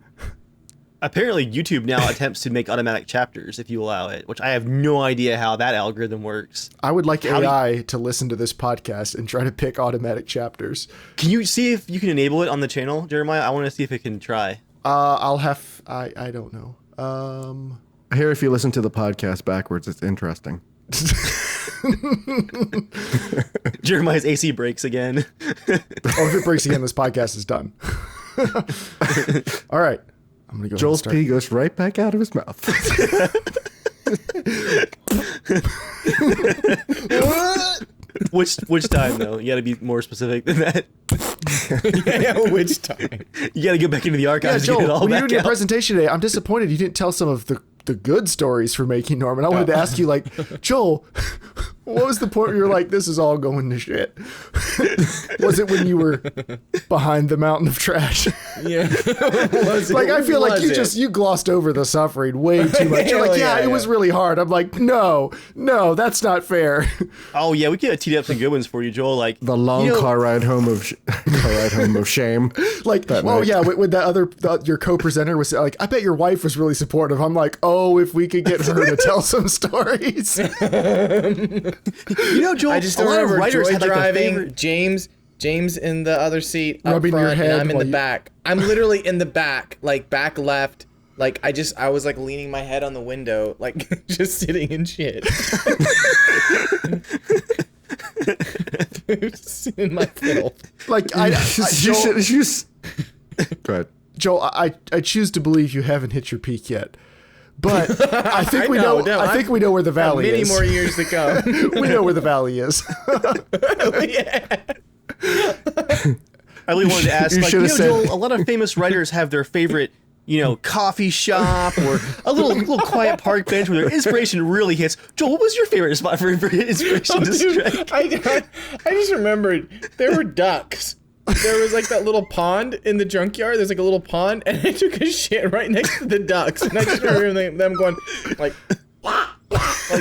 Speaker 4: Apparently, YouTube now attempts to make automatic chapters if you allow it, which I have no idea how that algorithm works.
Speaker 1: I would like AI to listen to this podcast and try to pick automatic chapters.
Speaker 4: Can you see if you can enable it on the channel, Jeremiah? I want to see if it can try.
Speaker 1: I don't know.
Speaker 3: I hear if you listen to the podcast backwards, it's interesting.
Speaker 4: Jeremiah's AC breaks again.
Speaker 1: If it breaks again, this podcast is done. All right. I'm gonna go.
Speaker 3: Joel's pee goes right back out of his mouth.
Speaker 4: Which time though? You got to be more specific than that.
Speaker 2: Yeah, which time?
Speaker 4: You got to go back into the
Speaker 1: Yeah,
Speaker 4: archives to get it
Speaker 1: Joel,
Speaker 4: all
Speaker 1: when you were
Speaker 4: back
Speaker 1: doing your
Speaker 4: out.
Speaker 1: presentation today, I'm disappointed you didn't tell some of the good stories for making Norman. I wanted to ask you, like, Joel, what was the point where you're like, this is all going to shit? Was it when you were behind the mountain of trash?
Speaker 2: Yeah. Was it?
Speaker 1: Like, I feel like
Speaker 2: Was it?
Speaker 1: you glossed over the suffering way too much. You're like,
Speaker 2: Hell
Speaker 1: yeah, it was really hard. I'm like, no, that's not fair.
Speaker 4: Oh yeah, we could have teed up some good ones for you, Joel. Like
Speaker 3: The long car ride home of shame.
Speaker 1: Like,
Speaker 3: That
Speaker 1: oh
Speaker 3: night.
Speaker 1: yeah, with that your co-presenter was like, I bet your wife was really supportive. I'm like, oh, if we could get her to tell some stories.
Speaker 4: You know, Joel,
Speaker 2: I just
Speaker 4: a lot of
Speaker 2: remember
Speaker 4: writers
Speaker 2: Joy
Speaker 4: had like a
Speaker 2: driving,
Speaker 4: favorite.
Speaker 2: James in the other seat up
Speaker 1: Rubbing your
Speaker 2: front,
Speaker 1: head
Speaker 2: and I'm in
Speaker 1: while
Speaker 2: the
Speaker 1: you-
Speaker 2: back. I'm literally in the back, like back left. Like I was like leaning my head on the window, like just sitting in shit. In my filth.
Speaker 1: Like,
Speaker 3: Go ahead.
Speaker 1: Joel, I choose to believe you haven't hit your peak yet. But I think
Speaker 2: I
Speaker 1: we
Speaker 2: know,
Speaker 1: know.
Speaker 2: no,
Speaker 1: I think we know where the valley
Speaker 2: Many
Speaker 1: is.
Speaker 2: more years to go.
Speaker 1: We know where the valley is.
Speaker 2: Yeah.
Speaker 4: I really wanted to ask,
Speaker 3: You
Speaker 4: like,
Speaker 3: should
Speaker 4: you
Speaker 3: have
Speaker 4: know,
Speaker 3: said-
Speaker 4: Joel, a lot of famous writers have their favorite, coffee shop or a little quiet park bench where their inspiration really hits. Joel, what was your favorite spot for inspiration to
Speaker 2: Dude,
Speaker 4: strike?
Speaker 2: I just remembered there were ducks. There was like that little pond in the junkyard. There's like a little pond, and I took a shit right next to the ducks. And I just remember them going like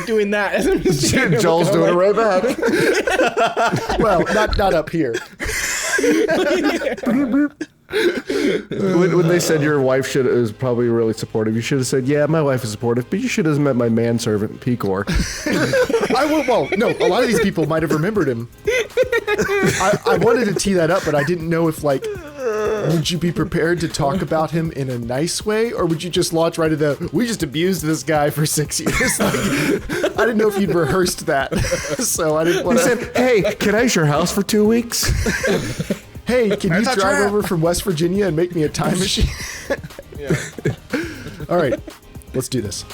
Speaker 2: doing that. As I'm just sitting there
Speaker 3: Joel's
Speaker 2: looking,
Speaker 3: doing it
Speaker 2: I'm
Speaker 3: right back.
Speaker 1: Well, not up here.
Speaker 3: When they said your wife is probably really supportive, you should have said, "Yeah, my wife is supportive," but you should have met my manservant Pecor.
Speaker 1: Well, no, a lot of these people might have remembered him. I wanted to tee that up, but I didn't know if, like, would you be prepared to talk about him in a nice way, or would you just launch right into we just abused this guy for 6 years? Like, I didn't know if you'd rehearsed that, so I didn't want
Speaker 3: He
Speaker 1: to.
Speaker 3: said, "Hey, can I use your house for 2 weeks?"
Speaker 1: Hey, can you
Speaker 2: That's a
Speaker 1: drive
Speaker 2: trap.
Speaker 1: over from West Virginia and make me a time machine?
Speaker 2: Yeah.
Speaker 1: All right, let's do this.